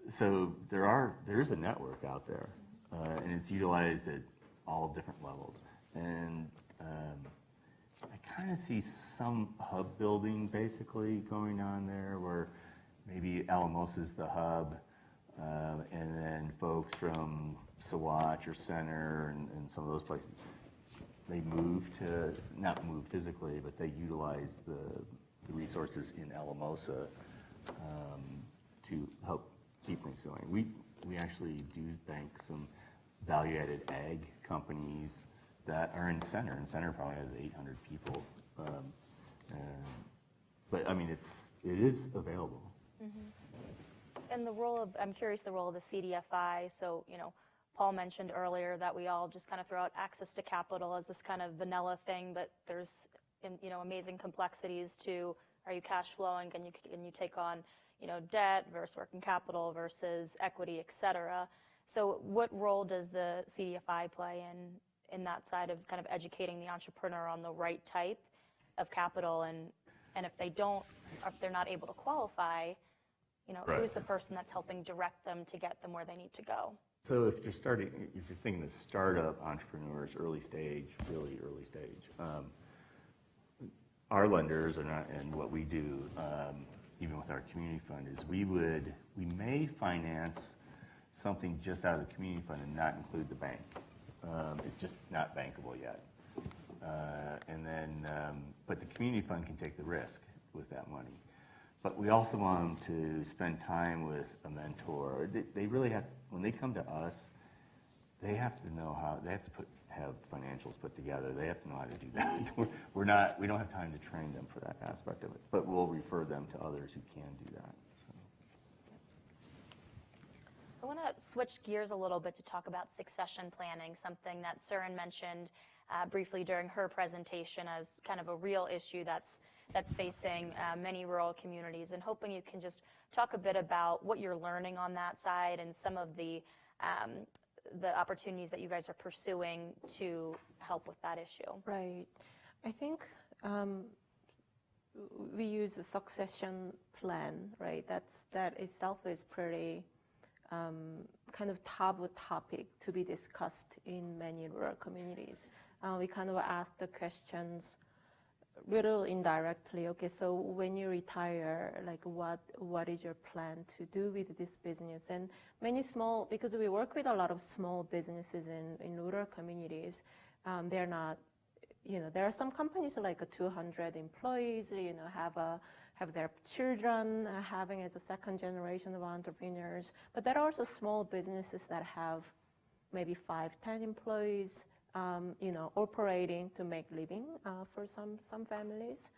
so there is a network out there, and it's utilized at all different levels. And I kind of see some hub building basically going on there, where maybe Alamosa's the hub, and then folks from Saguache or Center and some of those places, they not move physically, but they utilize the resources in Alamosa to help keep things going. We actually do bank some value-added ag companies that are in Center, and Center probably has 800 people. But I mean, it is available. And I'm curious the role of the CDFI. So, Paul mentioned earlier that we all just kind of throw out access to capital as this kind of vanilla thing, but there's, amazing complexities to, are you cash flowing? Can you take on, debt versus working capital versus equity, et cetera? So what role does the CDFI play in that side of kind of educating the entrepreneur on the right type of capital, and if they're not able to qualify, Right. Who's the person that's helping direct them to get them where they need to go? So if you're thinking of startup entrepreneurs, really early stage, our lenders are not, and what we do, even with our community fund, is we may finance something just out of the community fund and not include the bank. It's just not bankable yet. And then, but the community fund can take the risk with that money. But we also want them to spend time with a mentor. They really have, when they come to us, they have to know how, they have to have financials put together. They have to know how to do that. We don't have time to train them for that aspect of it, but we'll refer them to others who can do that. So. I want to switch gears a little bit to talk about succession planning, something that Surin mentioned briefly during her presentation as kind of a real issue that's facing many rural communities, and hoping you can just talk a bit about what you're learning on that side and some of the opportunities that you guys are pursuing to help with that issue. Right. I think we use a succession plan, right? That itself is pretty kind of taboo topic to be discussed in many rural communities. We kind of ask the questions little indirectly. Okay, so when you retire, like what is your plan to do with this business? And many small, because we work with a lot of small businesses in rural communities, they're not, there are some companies like 200 employees, have their children having as a second generation of entrepreneurs, but there are also small businesses that have maybe 5-10 employees, operating to make living for some families.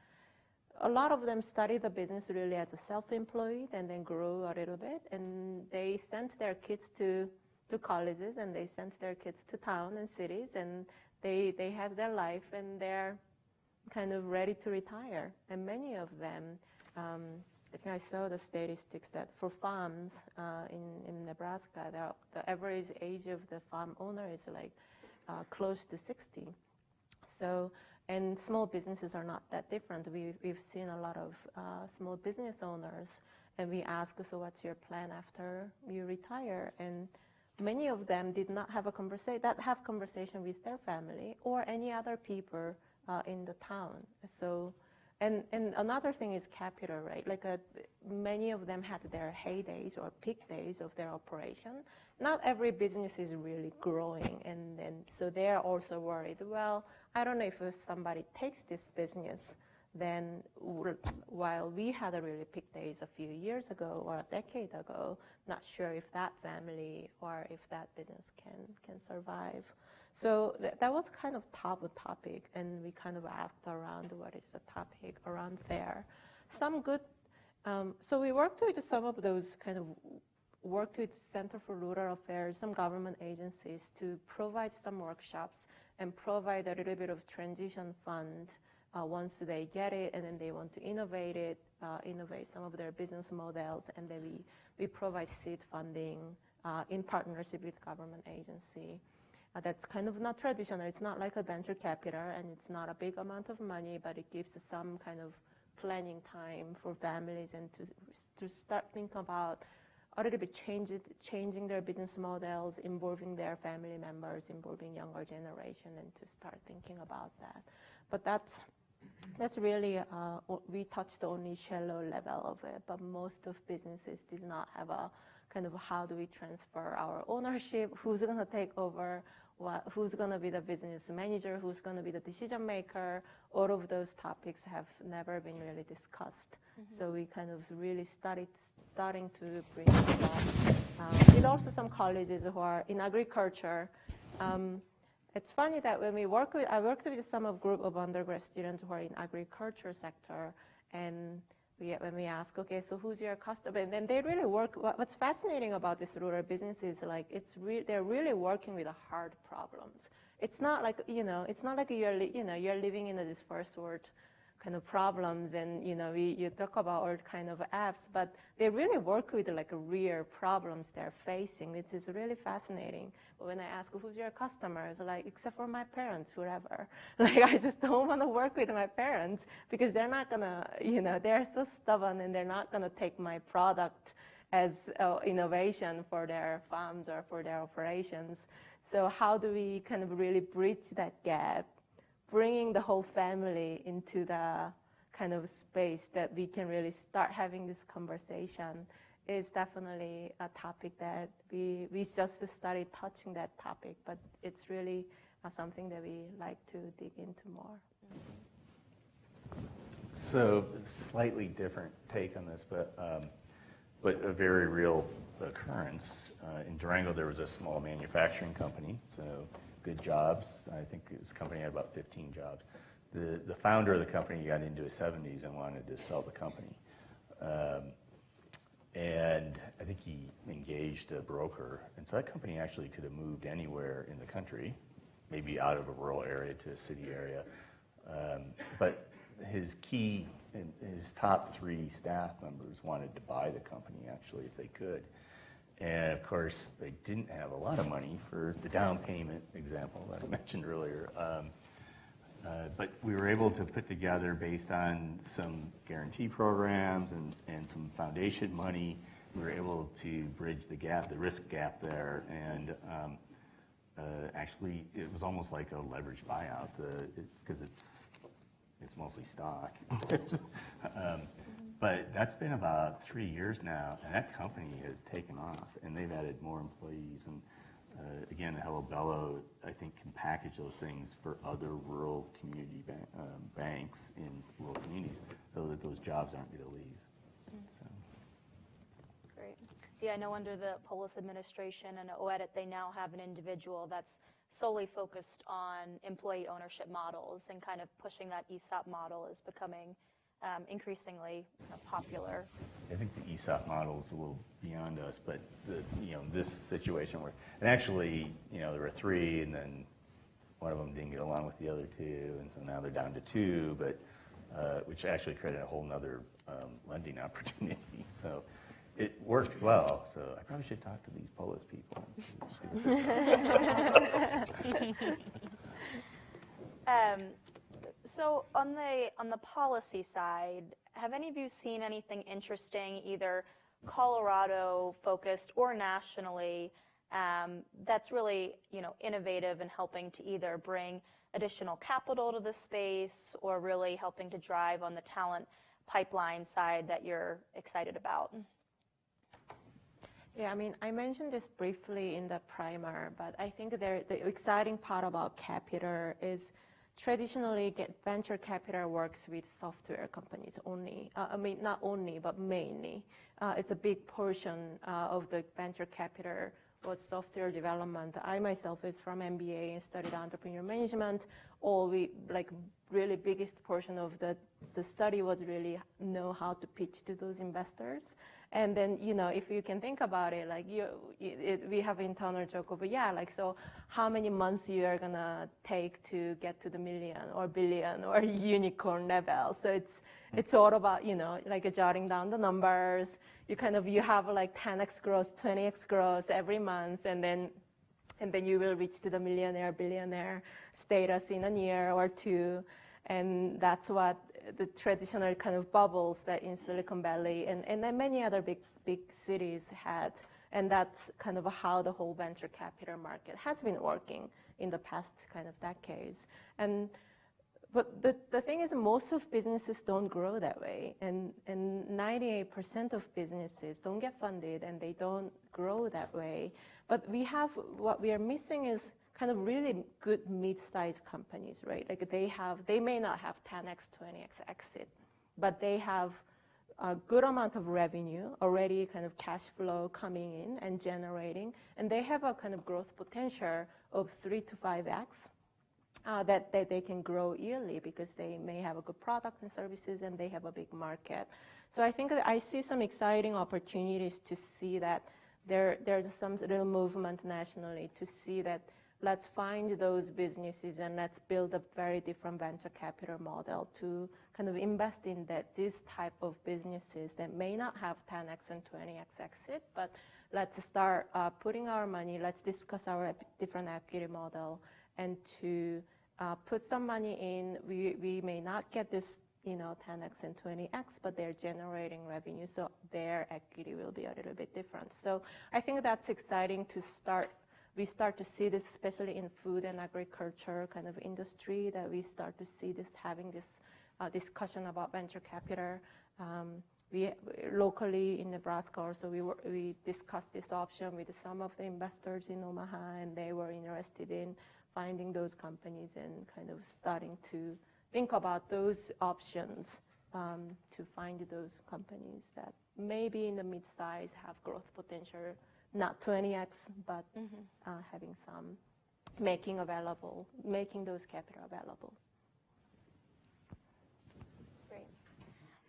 A lot of them study the business really as a self-employed and then grow a little bit, and they send their kids to colleges, and they send their kids to town and cities, and they have their life, and they're kind of ready to retire. And many of them, I think I saw the statistics that for farms in Nebraska, the average age of the farm owner is like close to 60. So, and small businesses are not that different. We've seen a lot of small business owners, and we ask, so what's your plan after you retire? And many of them did not have conversation with their family or any other people in the town. So, and another thing is capital, right? Like many of them had their heydays or peak days of their operation. Not every business is really growing, and so they're also worried, well, I don't know if somebody takes this business, then while we had a really peak days a few years ago or a decade ago, not sure if that family or if that business can survive. So that was kind of taboo topic, and we kind of asked around what is the topic around there. Some good, so we worked with some of those worked with Center for Rural Affairs, some government agencies to provide some workshops and provide a little bit of transition fund once they get it, and then they want to innovate some of their business models, and then we provide seed funding in partnership with government agency. That's kind of not traditional. It's not like a venture capital, and it's not a big amount of money, but it gives some kind of planning time for families and to start thinking about a little bit changing their business models, involving their family members, involving younger generation, and to start thinking about that. But that's really, we touched only shallow level of it, but most of businesses did not have a kind of how do we transfer our ownership, who's going to take over, who's going to be the business manager, who's going to be the decision maker. All of those topics have never been really discussed. So we kind of really starting to bring this up. With also some colleges who are in agriculture. It's funny that when I worked with some group of undergrad students who are in agriculture sector, and when we ask, okay, so who's your customer? And then they really work. What's fascinating about this rural business is like they're really working with the hard problems. It's not like it's not like you're living in this first world kind of problems, and you talk about all kind of apps, but they really work with like real problems they're facing. It is really fascinating. But when I ask who's your customers, like except for my parents, whoever, like I just don't want to work with my parents because they're not gonna, they're so stubborn and they're not gonna take my product as innovation for their farms or for their operations. So how do we kind of really bridge that gap? Bringing the whole family into the kind of space that we can really start having this conversation is definitely a topic that we just started touching that topic, but it's really something that we like to dig into more. So slightly different take on this, but a very real occurrence. In Durango, there was a small manufacturing company, so good jobs. I think this company had about 15 jobs. The founder of the company got into his 70s and wanted to sell the company. And I think he engaged a broker. And so that company actually could have moved anywhere in the country, maybe out of a rural area to a city area. But his top 3 staff members wanted to buy the company, actually, if they could. And of course, they didn't have a lot of money for the down payment example that I mentioned earlier. But we were able to put together, based on some guarantee programs and some foundation money, we were able to bridge the gap, the risk gap there. And actually, it was almost like a leveraged buyout because it's mostly stock. But that's been about 3 years now, and that company has taken off, and they've added more employees. And again, HelloBello, I think, can package those things for other rural community banks in rural communities, so that those jobs aren't going to leave. So. Great. Yeah, I know under the Polis administration and OEDIT, they now have an individual that's solely focused on employee ownership models, and kind of pushing that ESOP model is becoming increasingly popular. I think the ESOP model is a little beyond us, but this situation where, and actually, there were 3, and then one of them didn't get along with the other 2, and so now they're down to 2, but which actually created a whole nother lending opportunity. So it worked well. So I probably should talk to these Polis people and see what they're talking. So on the policy side, have any of you seen anything interesting, either Colorado focused or nationally, that's really innovative and helping to either bring additional capital to the space or really helping to drive on the talent pipeline side that you're excited about? Yeah, I mean, I mentioned this briefly in the primer, but I think the exciting part about capital is traditionally venture capital works with software companies only. I mean, not only, but mainly. It's a big portion of the venture capital was software development. I myself is from MBA and studied entrepreneurial management. all we like really biggest portion of the study was really know how to pitch to those investors. And then, if you can think about it, like we have internal joke of, like, so how many months you are gonna take to get to the million or billion or unicorn level? So it's all about, like jotting down the numbers. You have like 10x growth, 20x growth every month, and then you will reach to the millionaire, billionaire status in a year or two. And that's what the traditional kind of bubbles that in Silicon Valley and then many other big cities had. And that's kind of how the whole venture capital market has been working in the past kind of decades. But the thing is, most of businesses don't grow that way. And 98% of businesses don't get funded and they don't grow that way. But what we are missing is kind of really good mid-sized companies, right? Like they may not have 10x, 20x exit, but they have a good amount of revenue already, kind of cash flow coming in and generating, and they have a kind of growth potential of 3 to 5x that they can grow yearly because they may have a good product and services and they have a big market. So I think that I see some exciting opportunities to see that there's some little movement nationally to see that let's find those businesses and let's build a very different venture capital model to kind of invest in this type of businesses that may not have 10x and 20x exit, but let's start putting our money, let's discuss our different equity model, and to put some money in. We may not get this 10x and 20x, but they're generating revenue, so their equity will be a little bit different. So I think that's exciting to start. We start to see this, especially in food and agriculture kind of industry, that we start to see this having this discussion about venture capital. We locally in Nebraska also, we discussed this option with some of the investors in Omaha, and they were interested in finding those companies and kind of starting to think about those options to find those companies that maybe in the mid-size have growth potential, not 20x, but having some, making those capital available. Great.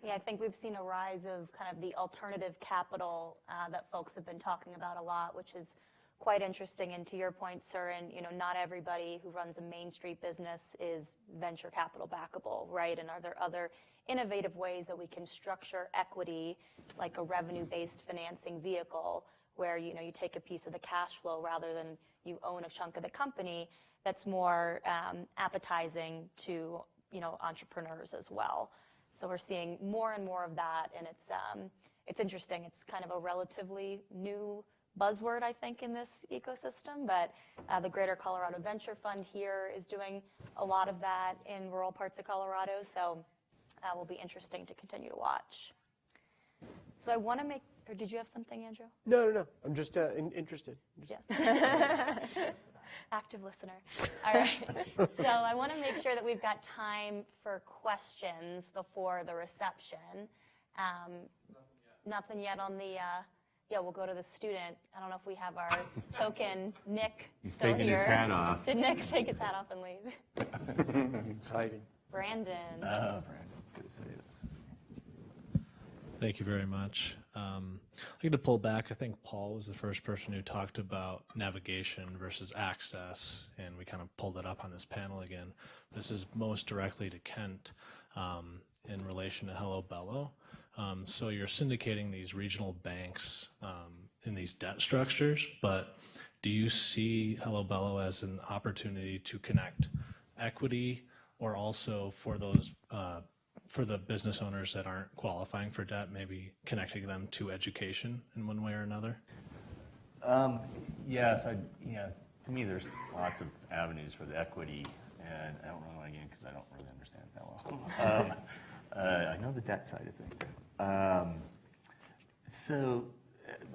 Yeah, I think we've seen a rise of kind of the alternative capital that folks have been talking about a lot, which is quite interesting. And to your point, Surin, not everybody who runs a Main Street business is venture capital backable, right? And are there other innovative ways that we can structure equity, like a revenue-based financing vehicle, where you take a piece of the cash flow rather than you own a chunk of the company, that's more appetizing to entrepreneurs as well. So we're seeing more and more of that, and it's interesting. It's kind of a relatively new buzzword, I think, in this ecosystem, but the Greater Colorado Venture Fund here is doing a lot of that in rural parts of Colorado, so will be interesting to continue to watch. So I want to make, or did you have something, Andrew? No. I'm just interested. Yeah. Active listener. All right. So I want to make sure that we've got time for questions before the reception. Nothing yet on the, yeah, we'll go to the student. I don't know if we have our token Nick still here. Taking his hat off. Did Nick take his hat off and leave? Exciting. Brandon. Brandon, it's good to see you. Thank you very much. I'd like to pull back. I think Paul was the first person who talked about navigation versus access, and we kind of pulled it up on this panel again. This is most directly to Kent in relation to HelloBello. So you're syndicating these regional banks in these debt structures, but do you see HelloBello as an opportunity to connect equity, or also for those for the business owners that aren't qualifying for debt, maybe connecting them to education in one way or another? Yes, to me, there's lots of avenues for the equity, and I don't really want to get in because I don't really understand it that well. I know the debt side of things.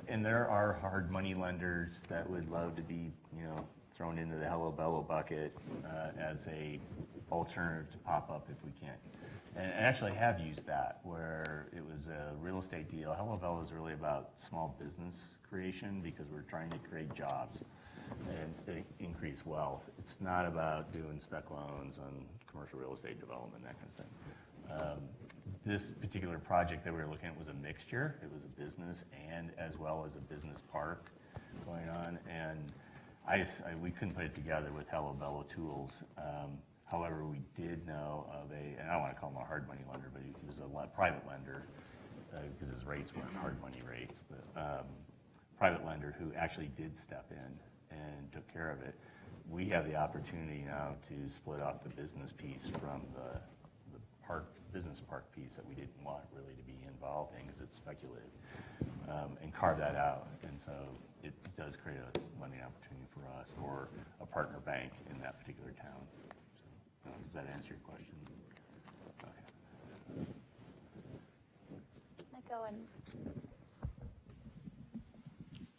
And there are hard money lenders that would love to be, thrown into the HelloBello bucket as a alternative to pop up if we can. And actually have used that, where it was a real estate deal. HelloBello is really about small business creation because we're trying to create jobs. and increase wealth. It's not about doing spec loans on commercial real estate development, that kind of thing. This particular project that we were looking at was a mixture. It was a business and as well as a business park going on, and we couldn't put it together with HelloBello tools. However, we did know of and I don't want to call him a hard money lender, but he was a private lender because his rates weren't hard money rates, but private lender who actually did step in and took care of it. We have the opportunity now to split off the business piece from the business park piece that we didn't want really to be involved in because it's speculative, and carve that out. And so it does create a lending opportunity for us or a partner bank in that particular town. So, does that answer your question? Okay. Go and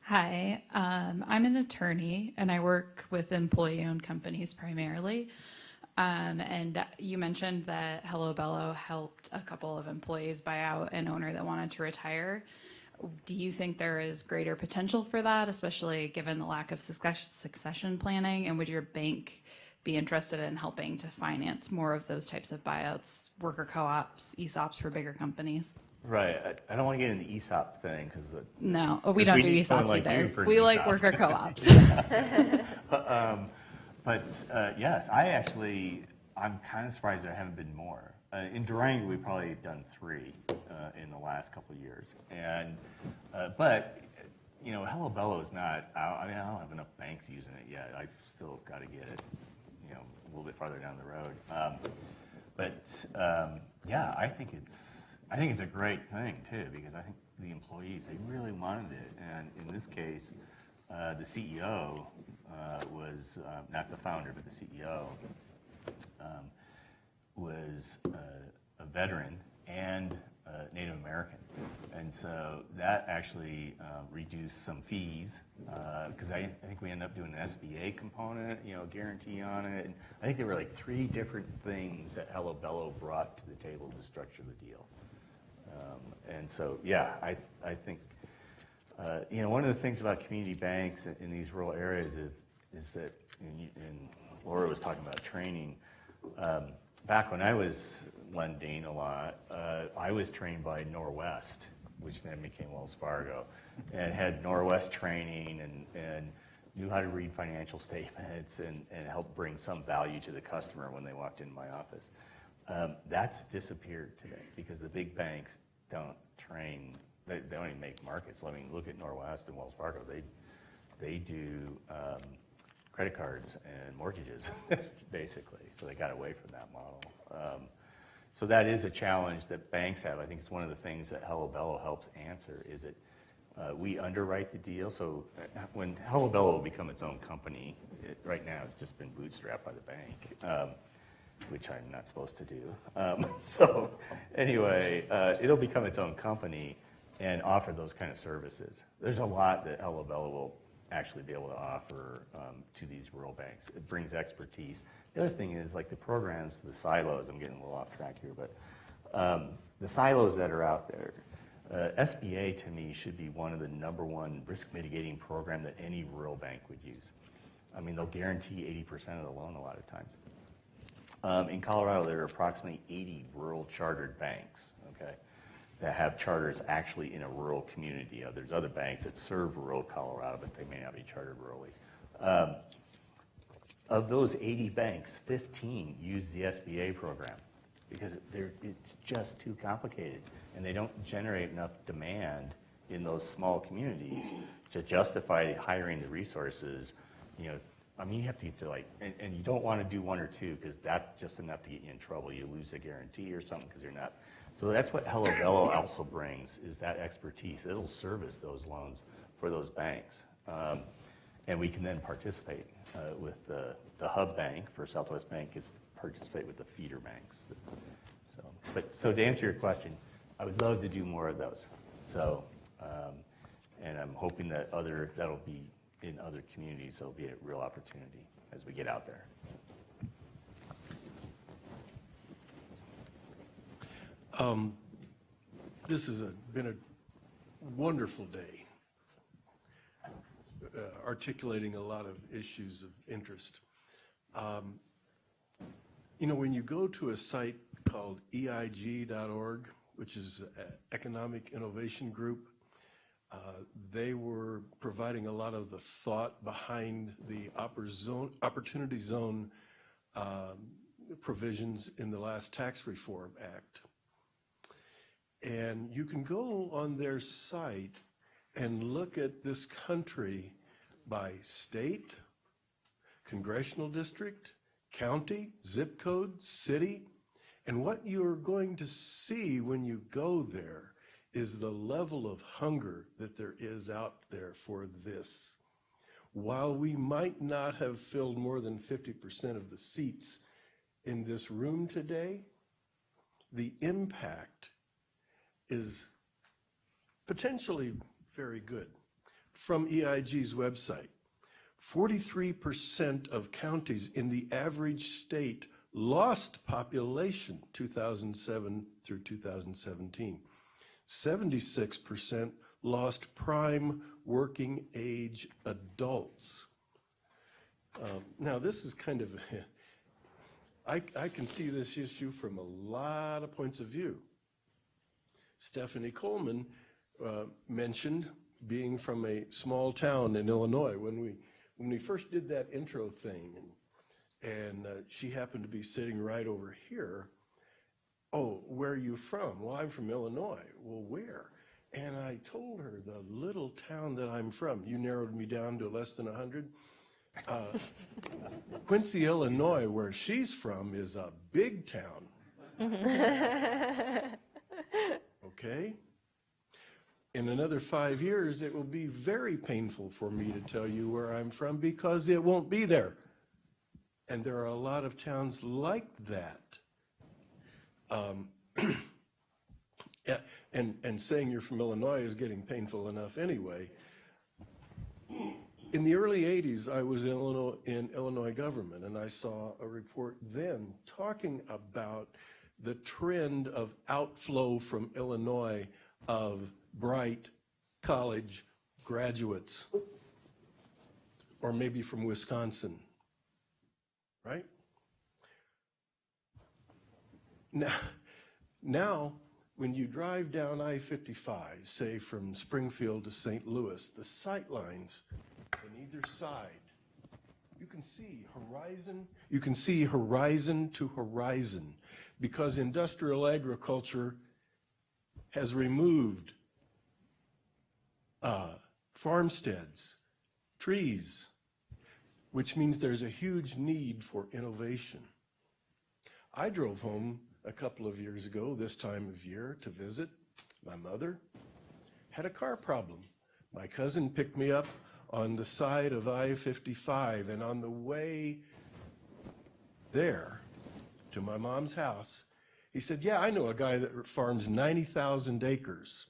Hi, I'm an attorney and I work with employee-owned companies primarily. And you mentioned that HelloBello helped a couple of employees buy out an owner that wanted to retire. Do you think there is greater potential for that, especially given the lack of succession planning? And would your bank be interested in helping to finance more of those types of buyouts, worker co-ops, ESOPs for bigger companies? Right. I don't want to get into the ESOP thing because No, we don't do need someone ESOPs like you either. for an We like ESOP. worker co-ops. But yes, I'm kind of surprised there haven't been more. In Durango, we've probably done 3 in the last couple of years. And, but, you know, HelloBello is not out. I mean, I don't have enough banks using it yet. I've still got to get it, you know, a little bit farther down the road. Yeah, I think it's a great thing too, because I think the employees, they really wanted it. And in this case, the CEO was, not the founder, but the CEO was a veteran and Native American. And so that actually reduced some fees, because I think we ended up doing an SBA component, you know, guarantee on it. And I think there were like 3 different things that HelloBello brought to the table to structure the deal. And so, yeah, I think, you know, one of the things about community banks in these rural areas is that, and Laura was talking about training, back when I was lending a lot, I was trained by Norwest, which then became Wells Fargo, and had Norwest training and knew how to read financial statements and help bring some value to the customer when they walked into my office. That's disappeared today because the big banks don't train, they don't even make markets. I mean, look at Norwest and Wells Fargo. They do credit cards and mortgages, basically. So they got away from that model. So that is a challenge that banks have. I think it's one of the things that HelloBello helps answer is that we underwrite the deal. So when HelloBello will become its own company, right now it's just been bootstrapped by the bank, which I'm not supposed to do. So anyway, it'll become its own company and offer those kind of services. There's a lot that HelloBello will actually be able to offer to these rural banks. It brings expertise. The other thing is like the programs, the silos, I'm getting a little off track here, but the silos that are out there, SBA to me should be one of the #1 risk mitigating program that any rural bank would use. I mean, they'll guarantee 80% of the loan a lot of times. In Colorado, there are approximately 80 rural chartered banks, okay, that have charters actually in a rural community. There's other banks that serve rural Colorado, but they may not be chartered rurally. Of those 80 banks, 15 use the SBA program because it's just too complicated and they don't generate enough demand in those small communities to justify hiring the resources. You know, I mean, you have to get to like, and you don't want to do 1 or 2 because that's just enough to get you in trouble. You lose a guarantee or something because you're not. So that's what HelloBello also brings is that expertise. It'll service those loans for those banks. And we can then participate with the hub bank for Southwest Bank is participate with the feeder banks. So to answer your question, I would love to do more of those. So, and I'm hoping that that'll be in other communities, there'll be a real opportunity as we get out there. This has been a wonderful day. articulating a lot of issues of interest. You know, when you go to a site called EIG.org, which is Economic Innovation Group, they were providing a lot of the thought behind the Opportunity Zone provisions in the last Tax Reform Act. And you can go on their site and look at this country by state, congressional district, county, zip code, city, and what you're going to see when you go there is the level of hunger that there is out there for this. While we might not have filled more than 50% of the seats in this room today, the impact is potentially very good. From EIG's website, 43% of counties in the average state lost population 2007 through 2017. 76% lost prime working age adults. Now this is kind of, I can see this issue from a lot of points of view. Stephanie Coleman mentioned being from a small town in Illinois. When we first did that intro thing, and she happened to be sitting right over here. Oh, where are you from? Well, I'm from Illinois. Well, where? And I told her the little town that I'm from. You narrowed me down to less than 100. Quincy, Illinois, where she's from, is a big town. Okay? In another 5 years, it will be very painful for me to tell you where I'm from because it won't be there. And there are a lot of towns like that. And saying you're from Illinois is getting painful enough anyway. In the early 80s, I was in Illinois government, and I saw a report then talking about the trend of outflow from Illinois of bright college graduates, or maybe from Wisconsin, right? Now, when you drive down I-55, say from Springfield to St. Louis, the sight lines on either side, you can see horizon to horizon, because industrial agriculture has removed farmsteads, trees, which means there's a huge need for innovation. I drove home a couple of years ago, this time of year, to visit my mother. Had a car problem. My cousin picked me up on the side of I-55, and on the way there to my mom's house, he said, yeah, I know a guy that farms 90,000 acres.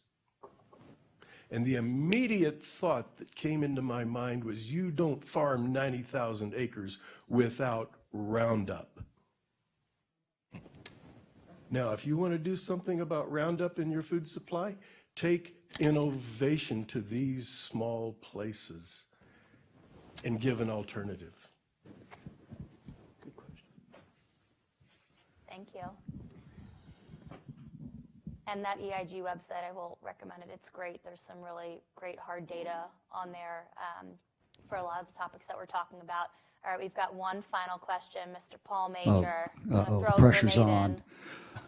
And the immediate thought that came into my mind was, you don't farm 90,000 acres without Roundup. Now, if you want to do something about Roundup in your food supply, take innovation to these small places and give an alternative. Good question. Thank you. And that EIG website, I will recommend it. It's great. There's some really great hard data on there for a lot of the topics that we're talking about. All right, we've got one final question. Mr. Paul Major. The pressure's on.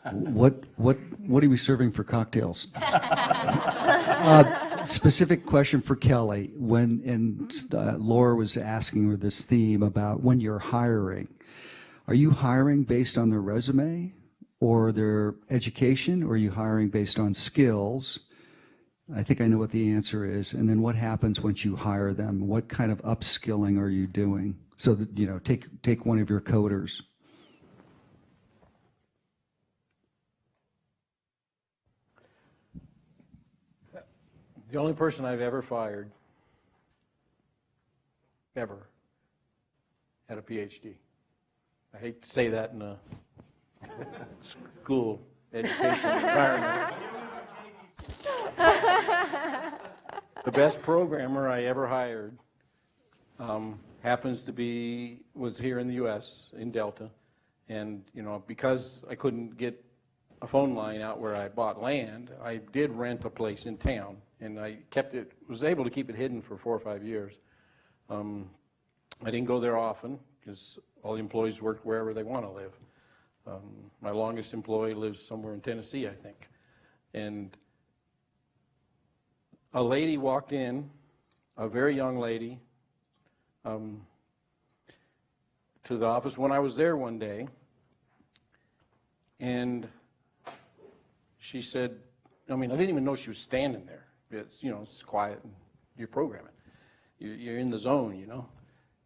What are we serving for cocktails? Specific question for Kelly. Laura was asking her this theme about when you're hiring. Are you hiring based on their resume or their education, or are you hiring based on skills? I think I know what the answer is. And then what happens once you hire them? What kind of upskilling are you doing? So that, you know, take one of your coders. The only person I've ever fired, ever, had a PhD. I hate to say that in a school education environment. The best programmer I ever hired was here in the U.S., in Delta. And, you know, because I couldn't get a phone line out where I bought land, I did rent a place in town, and I was able to keep it hidden for 4 or 5 years. I didn't go there often because all the employees worked wherever they want to live. My longest employee lives somewhere in Tennessee, I think. And a lady walked in, a very young lady, to the office when I was there one day, and she said, I mean, I didn't even know she was standing there. It's, you know, it's quiet and you're programming. You're in the zone, you know.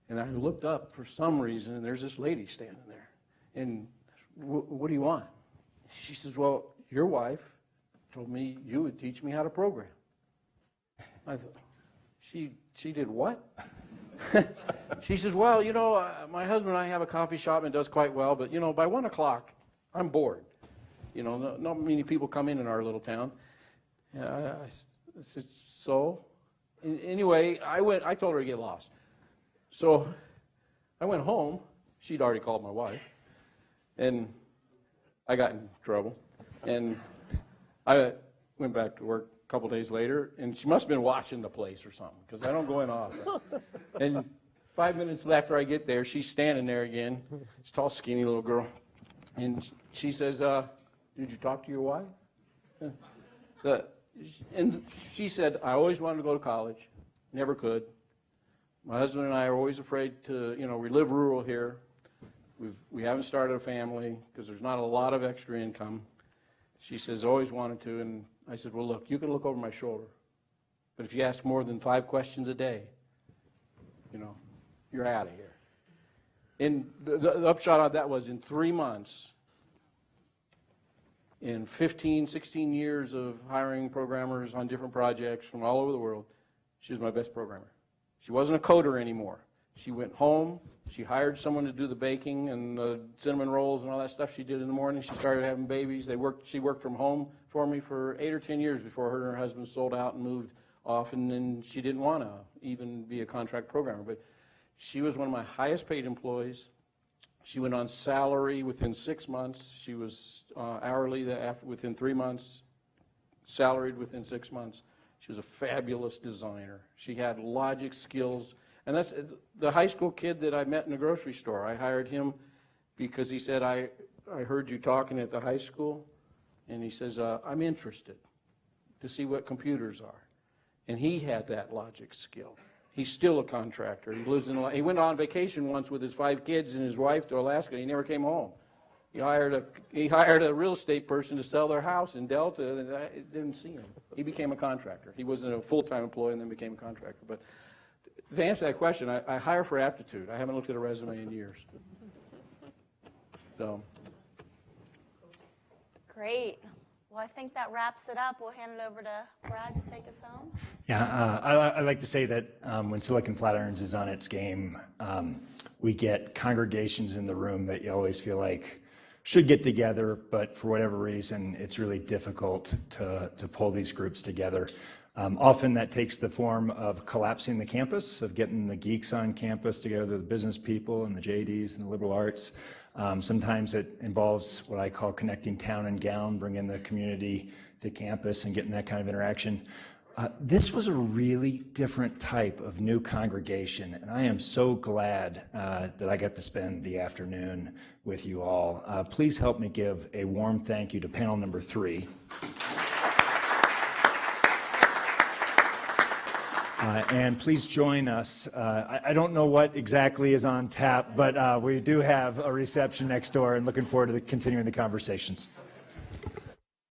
And I looked up for some reason, and there's this lady standing there. And what do you want? She says, well, your wife told me you would teach me how to program. I thought, she did what? She says, well, you know, my husband and I have a coffee shop and it does quite well, but, you know, by 1 o'clock, I'm bored. You know, not many people come in our little town. I said, so? Anyway, I told her to get lost. So I went home. She'd already called my wife. And I got in trouble. And I went back to work a couple days later, and she must have been watching the place or something, because I don't go in often. And 5 minutes after I get there, she's standing there again. This tall, skinny little girl. And she says, did you talk to your wife? And she said, I always wanted to go to college, never could. My husband and I are always afraid to, you know, we live rural here. We haven't started a family because there's not a lot of extra income. She says, always wanted to. And I said, well, look, you can look over my shoulder. But if you ask more than 5 questions a day, you know, you're out of here. And the upshot of that was in 3 months, in 15, 16 years of hiring programmers on different projects from all over the world, she was my best programmer. She wasn't a coder anymore. She went home, she hired someone to do the baking and the cinnamon rolls and all that stuff she did in the morning. She started having babies. She worked from home for me for 8 or 10 years before her and her husband sold out and moved off, and then she didn't want to even be a contract programmer. But she was one of my highest paid employees. She went on salary within 6 months. She was hourly within 3 months, salaried within 6 months. She was a fabulous designer. She had logic skills. And that's the high school kid that I met in the grocery store. I hired him because he said, I heard you talking at the high school. And he says, I'm interested to see what computers are. And he had that logic skill. He's still a contractor. He went on vacation once with his 5 kids and his wife to Alaska. And he never came home. He hired a real estate person to sell their house in Delta, and I didn't see him. He became a contractor. He wasn't a full-time employee and then became a contractor. But to answer that question, I hire for aptitude. I haven't looked at a resume in years. So. Great. Well, I think that wraps it up. We'll hand it over to Brad to take us home. Yeah, I like to say that when Silicon Flatirons is on its game, we get congregations in the room that you always feel like should get together, but for whatever reason, it's really difficult to pull these groups together. Often that takes the form of collapsing the campus, of getting the geeks on campus together, the business people and the JDs and the liberal arts. Sometimes it involves what I call connecting town and gown, bringing the community to campus and getting that kind of interaction. This was a really different type of new congregation, and I am so glad that I got to spend the afternoon with you all. Please help me give a warm thank you to panel number 3. And please join us. I don't know what exactly is on tap, but we do have a reception next door and looking forward to continuing the conversations.